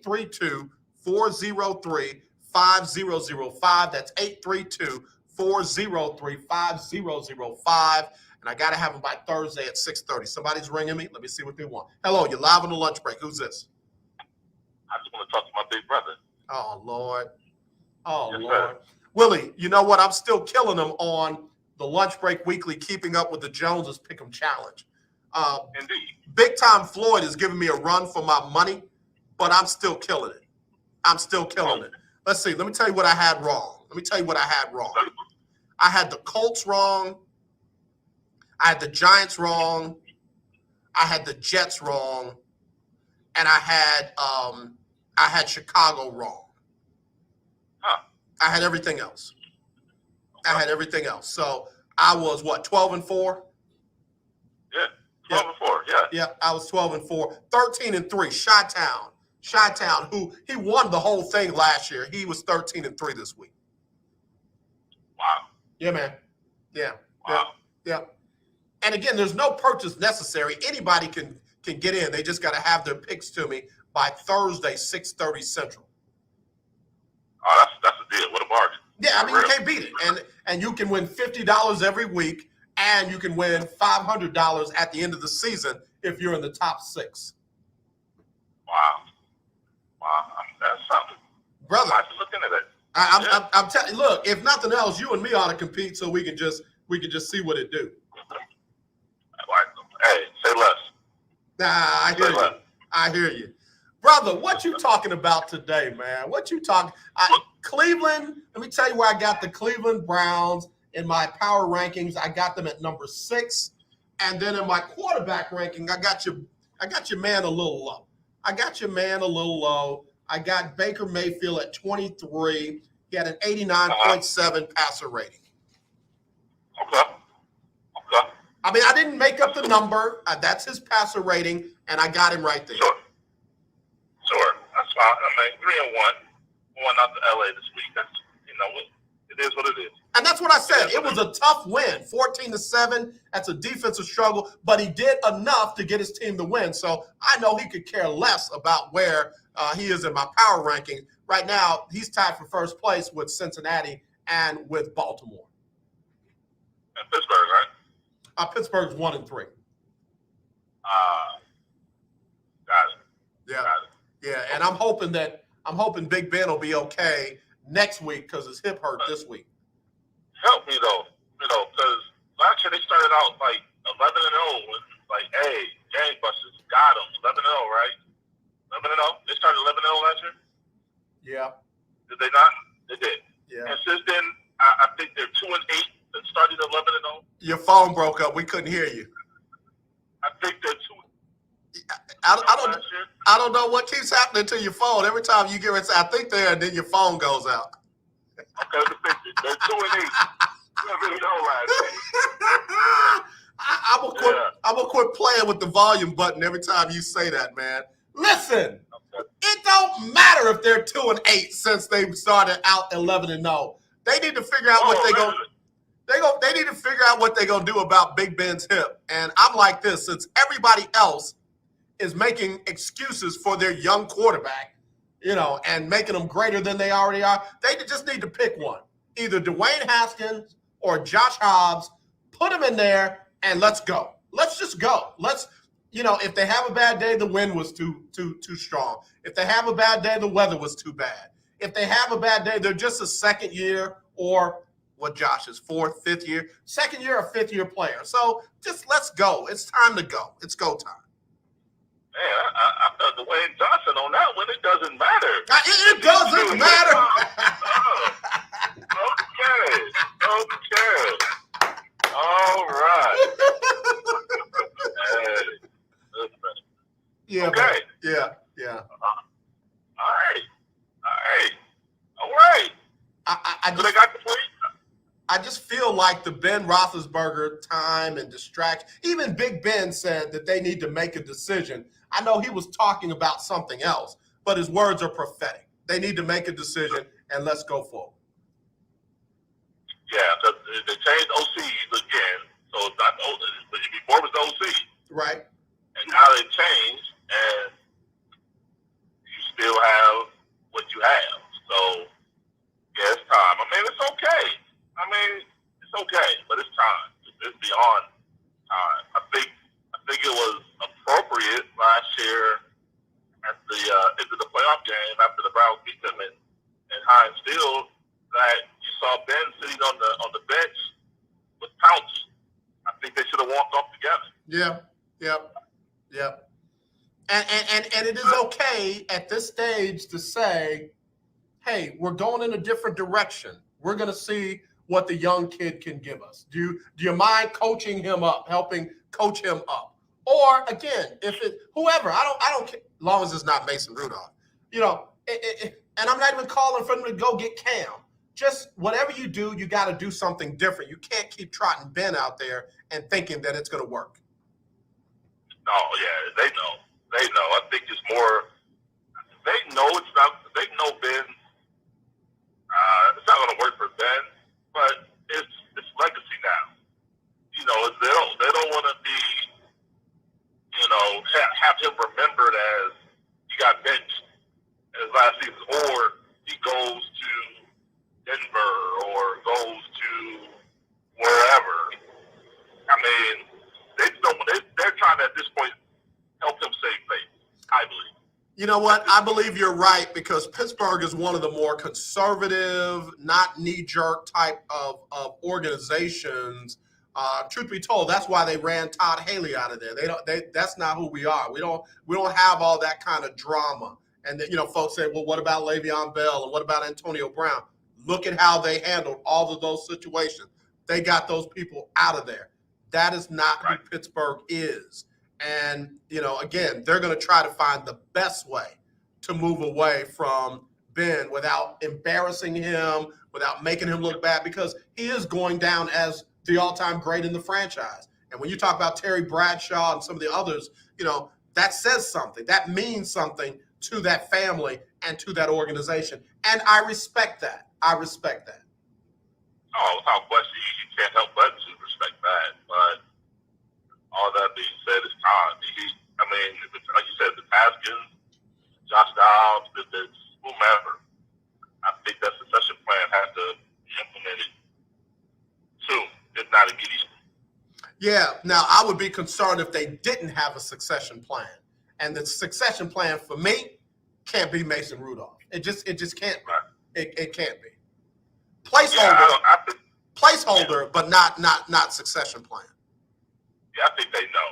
832-403-5005. That's 832-403-5005. And I got to have them by Thursday at 6:30. Somebody's ringing me. Let me see what they want. Hello, you're live on the lunch break. Who's this? I just want to talk to my big brother. Oh, Lord. Oh, Yes, Lord. sir. Willie, you know what? I'm still killing them on the Lunch Break Weekly Keeping Up with the Joneses Pick'em Challenge. Indeed. Big Time Floyd is giving me a run for my money, but I'm still killing it. Let's see. Let me tell you what I had wrong. I had the Colts wrong. I had the Giants wrong. I had the Jets wrong. And I had Chicago wrong. I had everything else. So I was 12-4? Yeah, 12-4. Yeah. Yeah, I was 12-4. 13-3. Chi-Town, who he won the whole thing last year. He was 13-3 this week. Wow. Yeah, man. Yeah. Wow. Yeah. And again, there's no purchase necessary. Anybody can get in. They just got to have their picks to me by Thursday, 6:30 Central. Oh, that's a deal. What a bargain. Yeah, I mean, you can't beat it. And you can win $50 every week, and you can win $500 at the end of the season if you're in the top 6. Wow. That's something. Brother, I have to look into that. I'm telling you, look, if nothing else, you and me ought to compete so we can just see what it do. Hey, say less. Nah, I hear you. Brother, what you talking about today, man? Cleveland, let me tell you where I got the Cleveland Browns in my power rankings. I got them at number 6. And then in my quarterback ranking, I got your man a little low. I got Baker Mayfield at 23. He had an 89.7 passer rating. Okay. I mean, I didn't make up the number. That's his passer rating, and I got him right there. Sure. That's fine. I mean, 3-1. going out to LA this week. That's, it is what it is. And that's what I said. It was a tough win, 14-7. That's a defensive struggle, but he did enough to get his team to win. So I know he could care less about where he is in my power ranking. Right now, he's tied for first place with Cincinnati and with Baltimore. And Pittsburgh, right? Pittsburgh's 1-3. Got it. Yeah, Got it. yeah. And I'm hoping Big Ben will be okay next week because his hip hurt this week. Help me though, because last year they started out like 11-0, and like, hey, gangbusters, got them, 11-0, right? 11-0. They started 11-0 last year. Yeah. Did they not? They did. Yeah. And since then, I think they're 2-8 and started 11-0. Your phone broke up. We couldn't hear you. I think they're 2. I don't know what keeps happening to your phone. Every time you get it, I think there, and then your phone goes out. Okay, they're 2-8. You really know last year. I'm gonna quit playing with the volume button every time you say that, man. Listen, it don't matter if they're 2-8 since they started out 11-0. They need to figure out what they need to figure out what they're gonna do about Big Ben's hip. And I'm like this, since everybody else is making excuses for their young quarterback, and making them greater than they already are. They just need to pick one, either Dwayne Haskins or Josh Hobbs. Put them in there and let's go. Let's just go. If they have a bad day, the wind was too strong. If they have a bad day, the weather was too bad. If they have a bad day, they're just a second year or what Josh is, fourth, fifth year, second year or fifth year player. So just let's go. It's time to go. It's go time. Man, I thought Dwayne Johnson on that one. It doesn't matter. It doesn't matter. Okay. All right. Yeah. Okay. Man. Yeah. All right. I just feel like the Ben Roethlisberger time and distraction. Even Big Ben said that they need to make a decision. I know he was talking about something else, but his words are prophetic. They need to make a decision, and let's go forward. Yeah, because they changed OCs again, so it's not OC. But before it was OC, right? And now they changed, and you still have what you have. So yeah, it's time. I mean, it's okay. But it's time. It's beyond time. I think it was appropriate last year at the into the playoff game after the Browns beat them in Heinz Field that you saw Ben sitting on the bench with Pouch. I think they should have walked off together. Yeah. And it is okay at this stage to say, hey, we're going in a different direction. We're going to see what the young kid can give us. Do you mind coaching him up, helping coach him up? Or again, if it whoever, I don't care, as long as it's not Mason Rudolph. And I'm not even calling for them to go get Cam. Just whatever you do, you got to do something different. You can't keep trotting Ben out there and thinking that it's going to work. No, yeah, they know. I think it's more. They know it's not. They know Ben. It's not going to work for Ben, but it's legacy now. They don't want to be. Have him remembered as he got benched as last season, or he goes to Denver or goes to wherever. I mean, they're trying to at this point help him save face, I believe. You know what? I believe you're right because Pittsburgh is one of the more conservative, not knee-jerk type of organizations. Truth be told, that's why they ran Todd Haley out of there. That's not who we are. We don't have all that kind of drama. And folks say, well, what about Le'Veon Bell and what about Antonio Brown? Look at how they handled all of those situations. They got those people out of there. That is not who Pittsburgh is. And, again, they're going to try to find the best way to move away from Ben without embarrassing him, without making him look bad, because he is going down as the all-time great in the franchise. And when you talk about Terry Bradshaw and some of the others, that says something. That means something to that family and to that organization. And I respect that. Oh, without question, you can't help but to respect that. But all that being said, it's time. If it's, like you said, the Haskins, Josh Dobbs, if it's whomever, I think that succession plan has to be implemented soon, if not immediately. Yeah. Now, I would be concerned if they didn't have a succession plan. And the succession plan for me can't be Mason Rudolph. It just can't be. Right. It can't be. Placeholder, Yeah. but not succession plan. Yeah, I think they know.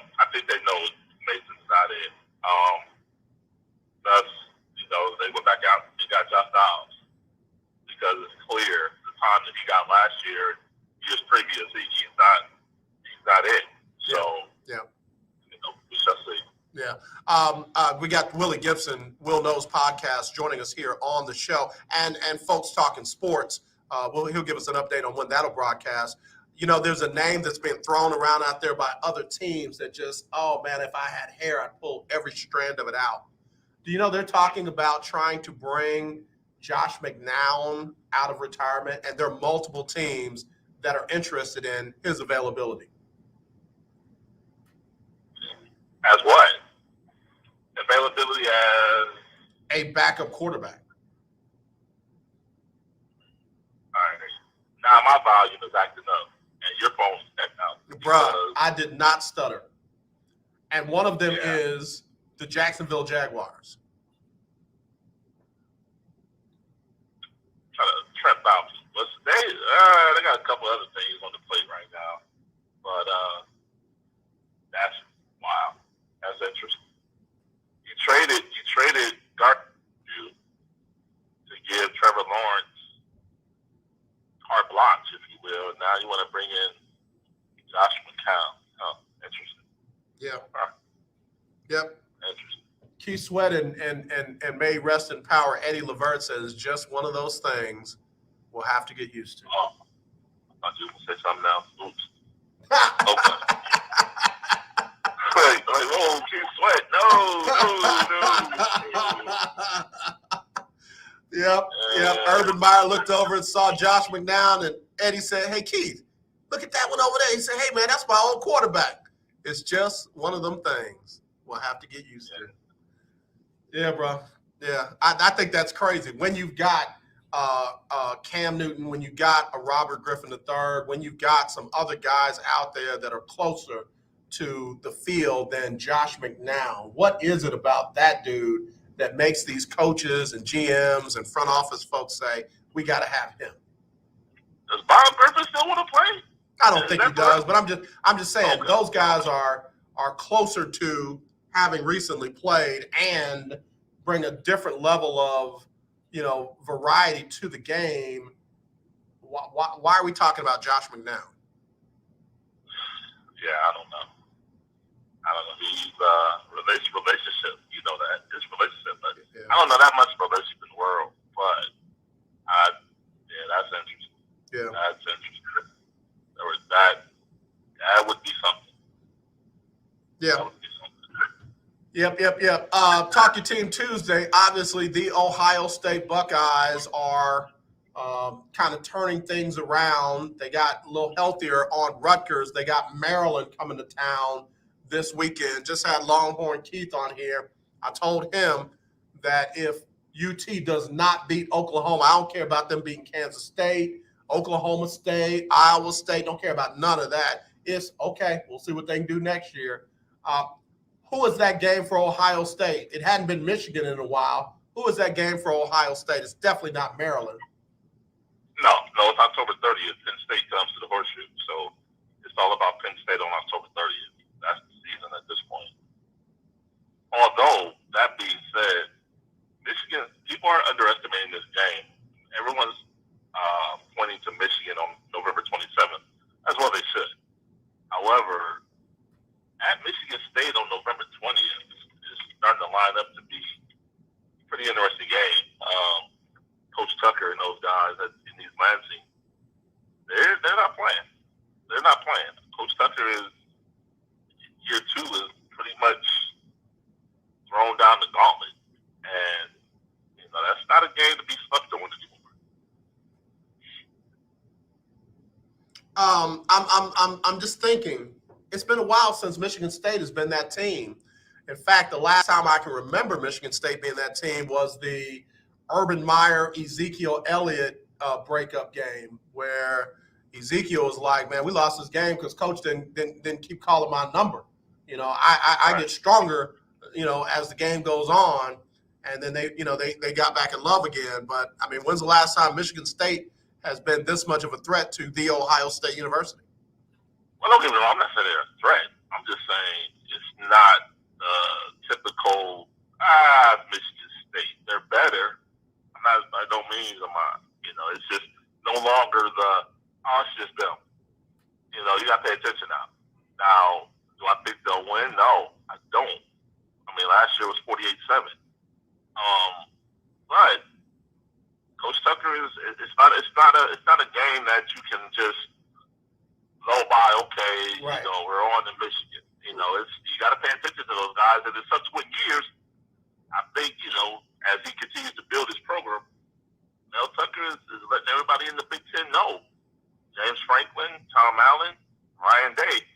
Mason's not it. Thus, they went back out and got Josh Dobbs because it's clear the time that he got last year, years previous, he's not it. So Yeah. We shall see. Yeah. We got Willie Gibson, Will Knows Podcast, joining us here on the show, and folks talking sports. He'll give us an update on when that'll broadcast. There's a name that's been thrown around out there by other teams that just, oh man, if I had hair, I'd pull every strand of it out. Do you know they're talking about trying to bring Josh McNown out of retirement, and there are multiple teams that are interested in his availability. As what? Availability as a backup quarterback. All right. Now my volume is acting up, and your phone's acting out. Bruh, I did not stutter. And one of them is the Jacksonville Jaguars. Trent Bowles. They got a couple other things on the plate right now, but that's wow. That's interesting. You traded Garfield to give Trevor Lawrence carte blanche, if you will. Now you want to bring in Josh McCown. Oh, interesting. Yeah. Right. Yep. Interesting. Keith Sweat and may rest in power. Eddie Levert says just one of those things we'll have to get used to. Oh, I thought you were going to say something else. Oops. Okay. Oh, Keith Sweat. No. Yep. Urban Meyer looked over and saw Josh McNown, and Eddie said, "Hey, Keith, look at that one over there." He said, "Hey, man, that's my old quarterback." It's just one of them things we'll have to get used to. Yeah, bro. Yeah, I think that's crazy. When you've got Cam Newton, when you got a Robert Griffin III, when you've got some other guys out there that are closer to the field than Josh McNown, what is it about that dude that makes these coaches and GMs and front office folks say, we got to have him? Does Bob Griffin still want to play? I don't think he does, but I'm just saying those guys are closer to having recently played and bring a different level of, variety to the game. Why are we talking about Josh McNown? Yeah, I don't know. He's relationship. You know that. His relationship. But I don't know that much relationship in the world, but that's interesting. Yeah. That's interesting. That would be something. Yeah. That would be something. Yep. Talk Your Team Tuesday. Obviously, the Ohio State Buckeyes are kind of turning things around. They got a little healthier on Rutgers. They got Maryland coming to town this weekend. Just had Longhorn Keith on here. I told him that if UT does not beat Oklahoma, I don't care about them beating Kansas State, Oklahoma State, Iowa State. Don't care about none of that. It's okay. We'll see what they can do next year. Who is that game for Ohio State? It hadn't been Michigan in a while. Who is that game for Ohio State? It's definitely not Maryland. No, it's October 30th. Penn State comes to the Horseshoe. So it's all about Penn State on October 30th. That's the season at this point. Although, that being said, Michigan, people are underestimating this game. Everyone's pointing to Michigan on November 27th, as well they should. However, at Michigan State on November 20th is starting to line up to be a pretty interesting game. Coach Tucker and those guys in East Lansing, they're not playing. They're not playing. Coach Tucker is year 2 is pretty much thrown I'm just thinking. It's been a while since Michigan State has been that team. In fact, the last time I can remember Michigan State being that team was the Urban Meyer Ezekiel Elliott breakup game, where Ezekiel was like, "Man, we lost this game because coach didn't keep calling my number." I get stronger, as the game goes on, and then they got back in love again. But I mean, when's the last time Michigan State has been this much of a threat to the Ohio State University? Well, don't get me wrong. I'm not saying they're a threat. I'm just saying it's not typical. Michigan State. They're better. I don't mean I'm not. It's just no longer it's just them. You got to pay attention now. Now, do I think they'll win? No, I don't. I mean, last year was 48-7. But Coach Tucker it's not a game that you can just go by. Okay, right. We're on in Michigan. You got to pay attention to those guys. And in subsequent years, I think as he continues to build his program, Mel Tucker is letting everybody in the Big Ten know. James Franklin, Tom Allen, Ryan Day,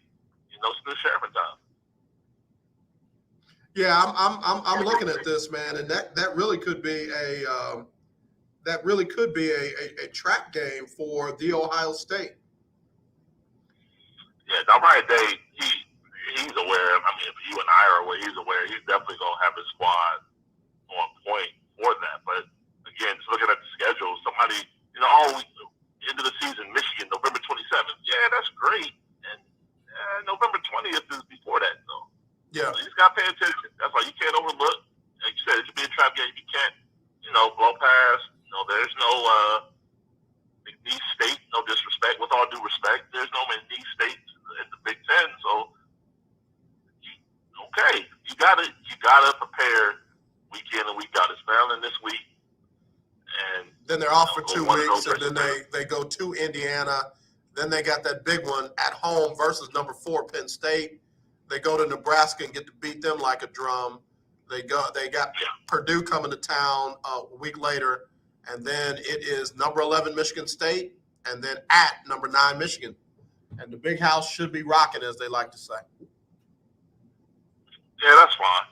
still sheriffing time. Yeah, I'm looking at this, man, and that really could be a trap game for the Ohio State. Yeah, now Ryan Day, he's aware. I mean, if you and I are aware, he's aware. He's definitely gonna have his squad on point for that. But again, just looking at the schedule, somebody, end of the season, Michigan, November 27th. Yeah, that's great. And November 20th is before that, though. Yeah. So you just got to pay attention. That's why you can't overlook. Like you said, it could be a trap game. You can't, blow past. There's no McNeese State, no disrespect. With all due respect, there's no McNeese State in the Big Ten. So, you gotta prepare week in and week out. It's Maryland this week. And then they're off for 2 weeks, and then they go to Indiana. Then they got that big one at home versus number 4 Penn State. They go to Nebraska and get to beat them like a drum. They got Purdue coming to town a week later, and then it is number 11 Michigan State, and then at number 9 Michigan. And the big house should be rocking, as they like to say. Yeah, that's fine.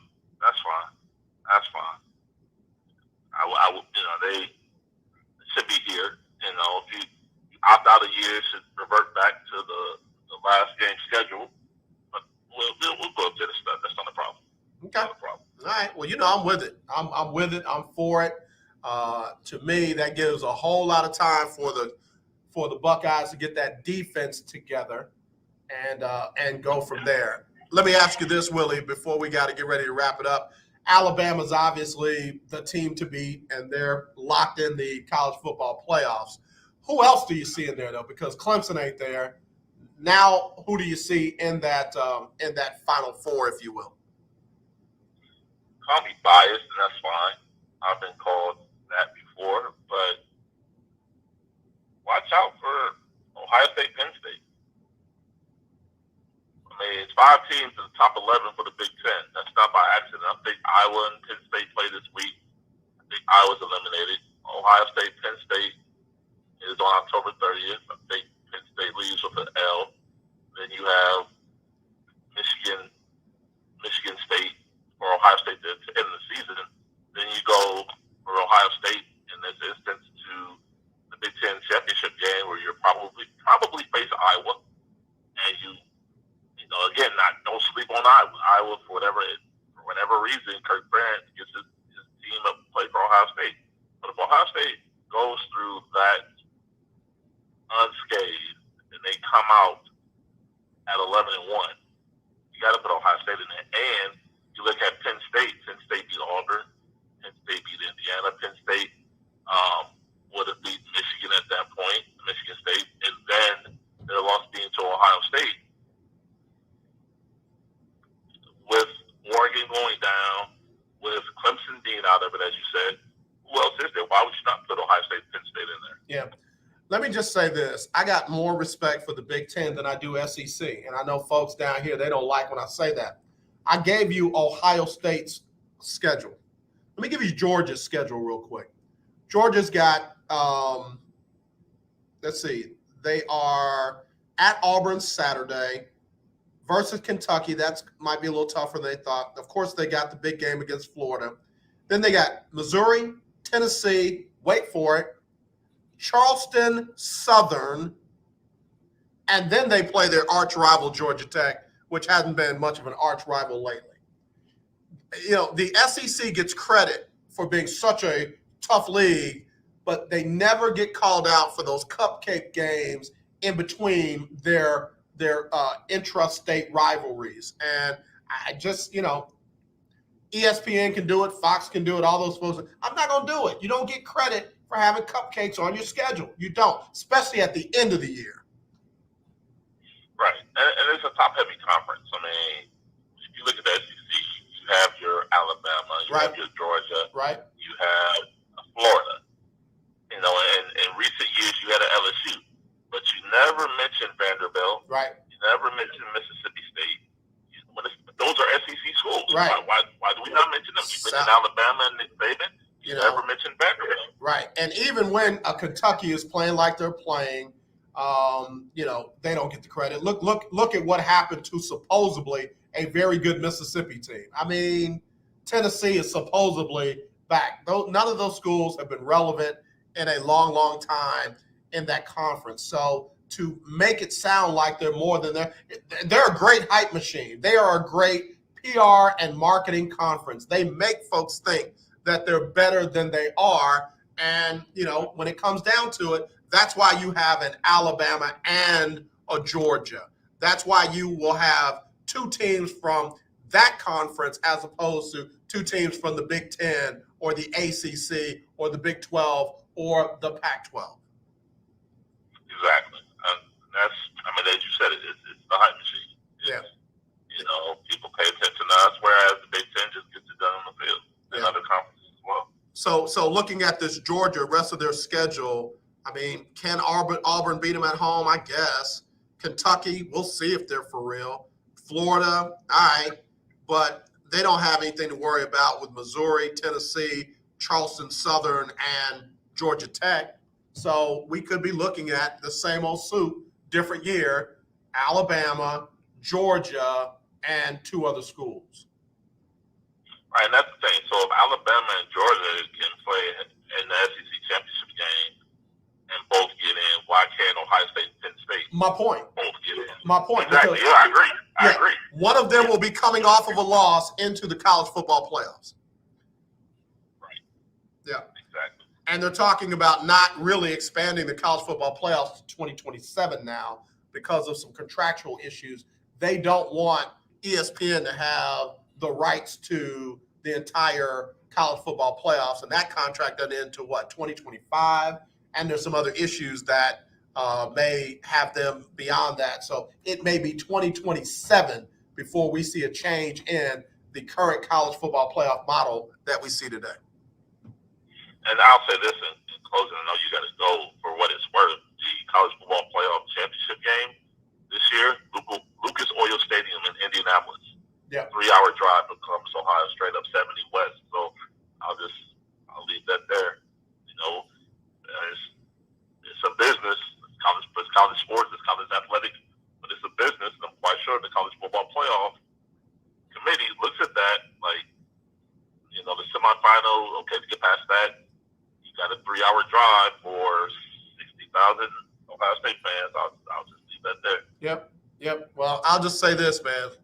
They should be here. If you opt out a year, it should revert back to the last game schedule. But we'll go up to the stuff. That's not a problem. Okay. Not a problem. All right. Well, I'm with it. I'm with it. I'm for it. To me, that gives a whole lot of time for the Buckeyes to get that defense together and go from there. Let me ask you this, Willie, before we got to get ready to wrap it up. Alabama's obviously the team to beat, and they're locked in the college football playoffs. Who else do you see in there, though? Because Clemson ain't there. Now, who do you see in that Final Four, if you will? I'll be biased, and that's fine. I've been called that before, but watch out for Ohio State, Penn State. I mean, it's 5 teams in the top 11 for the Big Ten. That's not by accident. I think Iowa and Penn State play this week. I think Iowa's eliminated. Ohio State, Penn State is on October 30th. I think Penn State leaves with an L. Then you have Michigan State for Ohio State to end the season. Then you go for Ohio State in this instance to the Big Ten championship game where you're probably face Iowa, and again, don't sleep on Iowa. Iowa, for whatever reason, Kirk Ferentz gets his team up to play for Ohio State. But if Ohio State goes through that unscathed and they come out at 11-1, you got to put Ohio State in there. And you look at Penn State. Penn State beat Auburn. Penn State beat Indiana. Penn State would have beat Michigan at that point, Michigan State, and then their loss being to Ohio State. With Oregon going down, with Clemson being out of it, as you said, who else is there? Why would you not put Ohio State, Penn State in there? Yeah. Let me just say this. I got more respect for the Big Ten than I do SEC. And I know folks down here, they don't like when I say that. I gave you Ohio State's schedule. Let me give you Georgia's schedule real quick. Georgia's got, let's see, they are at Auburn Saturday versus Kentucky. That might be a little tougher than they thought. Of course, they got the big game against Florida. Then they got Missouri, Tennessee, wait for it, Charleston Southern, and then they play their arch rival Georgia Tech, which hasn't been much of an arch rival lately. You know, the SEC gets credit for being such a tough league, but they never get called out for those cupcake games in between their intrastate rivalries. And I just, ESPN can do it, Fox can do it, all those folks. I'm not going to do it. You don't get credit for having cupcakes on your schedule. You don't, especially at the end of the year. Right. And it's a top-heavy conference. I mean, if you look at the SEC, you have your Alabama, you Right. have your Georgia, Right. you have Florida. You know, and in recent years, you had an LSU. But you never mentioned Vanderbilt. Right. You never mentioned Mississippi State. Those are SEC schools. Right. Why do we not mention them? You mentioned Alabama and Nick Saban. You never mentioned Vanderbilt. Right. And even when Kentucky is playing like they're playing, they don't get the credit. Look at what happened to supposedly a very good Mississippi team. I mean, Tennessee is supposedly back. None of those schools have been relevant in a long, long time in that conference. So to make it sound like they're more than they're a great hype machine. They are a great PR and marketing conference. They make folks think that they're better than they are. And, when it comes down to it, that's why you have an Alabama and a Georgia. That's why you will have two teams from that conference as opposed to two teams from the Big Ten or the ACC or the Big 12 or the Pac-12. Exactly. As you said, it's the hype machine. Yeah. People pay attention to us, whereas the Big Ten just gets it done on the field and other conferences as well. So looking at this Georgia, rest of their schedule, I mean, can Auburn beat them at home? I guess. Kentucky, we'll see if they're for real. Florida, all right, but they don't have anything to worry about with Missouri, Tennessee, Charleston Southern, and Georgia Tech. So we could be looking at the same old soup, different year, Alabama, Georgia, and two other schools. Right, and that's the thing. So if Alabama and Georgia can play in the SEC championship game and both get in, why can't Ohio State and Penn State My point. both get in? My point. Exactly. Because, I agree. I agree. One of them will be coming off of a loss into the college football playoffs. Right. Yeah. Exactly. And they're talking about not really expanding the college football playoffs to 2027 now because of some contractual issues. They don't want ESPN to have the rights to the entire college football playoffs, and that contract doesn't end to 2025. And there's some other issues that may have them beyond that. So it may be 2027 before we see a change in the current college football playoff model that we see today. And I'll say this in closing. I know you got to go for what it's worth. The college football playoff championship game this year, Lucas Oil Stadium in Indianapolis. Yeah. 3-hour drive from Columbus, Ohio, straight up 70 West. So I'll leave that there. It's a business. It's college sports. It's college athletics. But it's a business. And I'm quite sure the college football playoff committee looks at that like, the semifinal. Okay, to get past that, you got a 3-hour drive for 60,000 Ohio State fans. I'll just leave that there. Yep. Well, I'll just say this, man.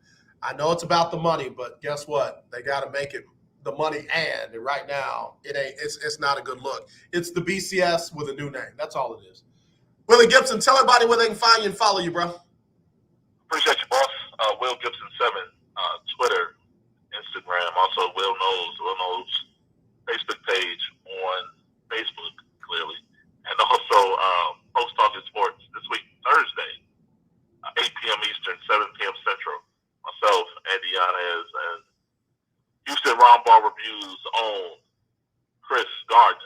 I know it's about the money, but guess what? They got to make it the money, and right now it's not a good look. It's the BCS with a new name. That's all it is. Willie Gibson, tell everybody where they can find you and follow you, bro. Appreciate you, boss. Will Gibson 7, Twitter, Instagram. Also, Will Knows Facebook page on Facebook, clearly, and also Post Talking Sports this week, Thursday, 8 p.m. Eastern, 7 p.m. Central. Myself, Andy Yanez, and Houston Roundball Reviews own Chris Gardner.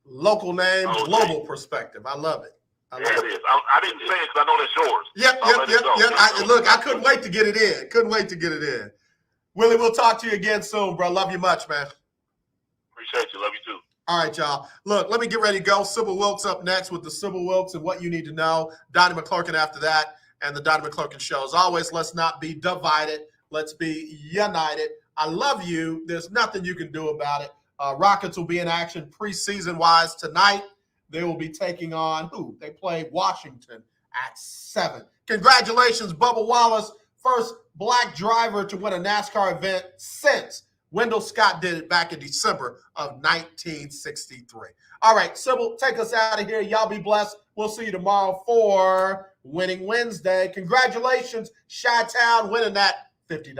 Local name, global perspective. I love it. It is. I didn't say it because I know that's yours. Yep. I couldn't wait to get it in. Willie, we'll talk to you again soon, bro. Love you much, man. Appreciate you. Love you too. All right, y'all. Look, let me get ready to go. Sybil Wilkes up next with the Sybil Wilkes and What You Need to Know. Donnie McClurkin after that, and the Donnie McClurkin Show. As always, let's not be divided. Let's be united. I love you. There's nothing you can do about it. Rockets will be in action preseason-wise tonight. They will be taking on who? They play Washington at 7. Congratulations, Bubba Wallace, first black driver to win a NASCAR event since Wendell Scott did it back in December of 1963. All right, Sybil, take us out of here. Y'all be blessed. We'll see you tomorrow for Winning Wednesday. Congratulations, Chi-Town, winning that $50.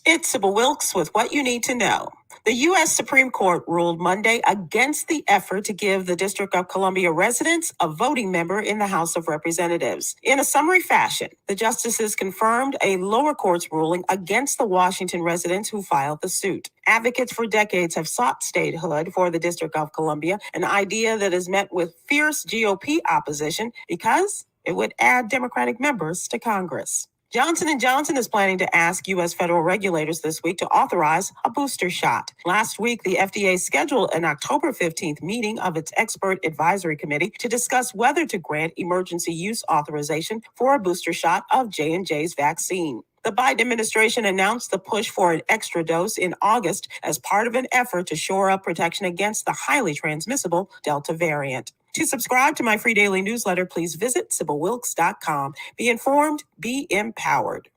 It's Sybil Wilkes with What You Need to Know. The U.S. Supreme Court ruled Monday against the effort to give the District of Columbia residents a voting member in the House of Representatives. In a summary fashion, the justices confirmed a lower court's ruling against the Washington residents who filed the suit. Advocates for decades have sought statehood for the District of Columbia, an idea that is met with fierce GOP opposition because it would add Democratic members to Congress. Johnson & Johnson is planning to ask U.S. federal regulators this week to authorize a booster shot. Last week, the FDA scheduled an October 15th meeting of its expert advisory committee to discuss whether to grant emergency use authorization for a booster shot of J&J's vaccine. The Biden administration announced the push for an extra dose in August as part of an effort to shore up protection against the highly transmissible Delta variant. To subscribe to my free daily newsletter, please visit SybilWilkes.com. Be informed, be empowered.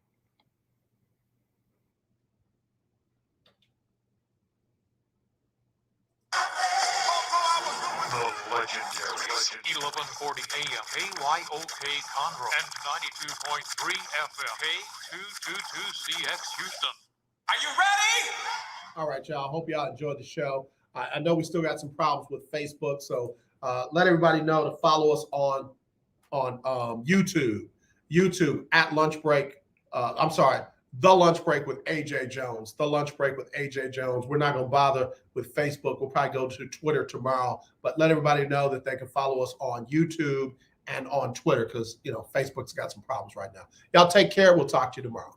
The legendary 1140 AM KYOK Conroe and 92.3 FM K222CX Houston. Are you ready? All right, y'all. Hope y'all enjoyed the show. I know we still got some problems with Facebook, so let everybody know to follow us on YouTube at Lunch Break. The Lunch Break with AJ Jones. The Lunch Break with AJ Jones. We're not going to bother with Facebook. We'll probably go to Twitter tomorrow, but let everybody know that they can follow us on YouTube and on Twitter because, Facebook's got some problems right now. Y'all take care. We'll talk to you tomorrow.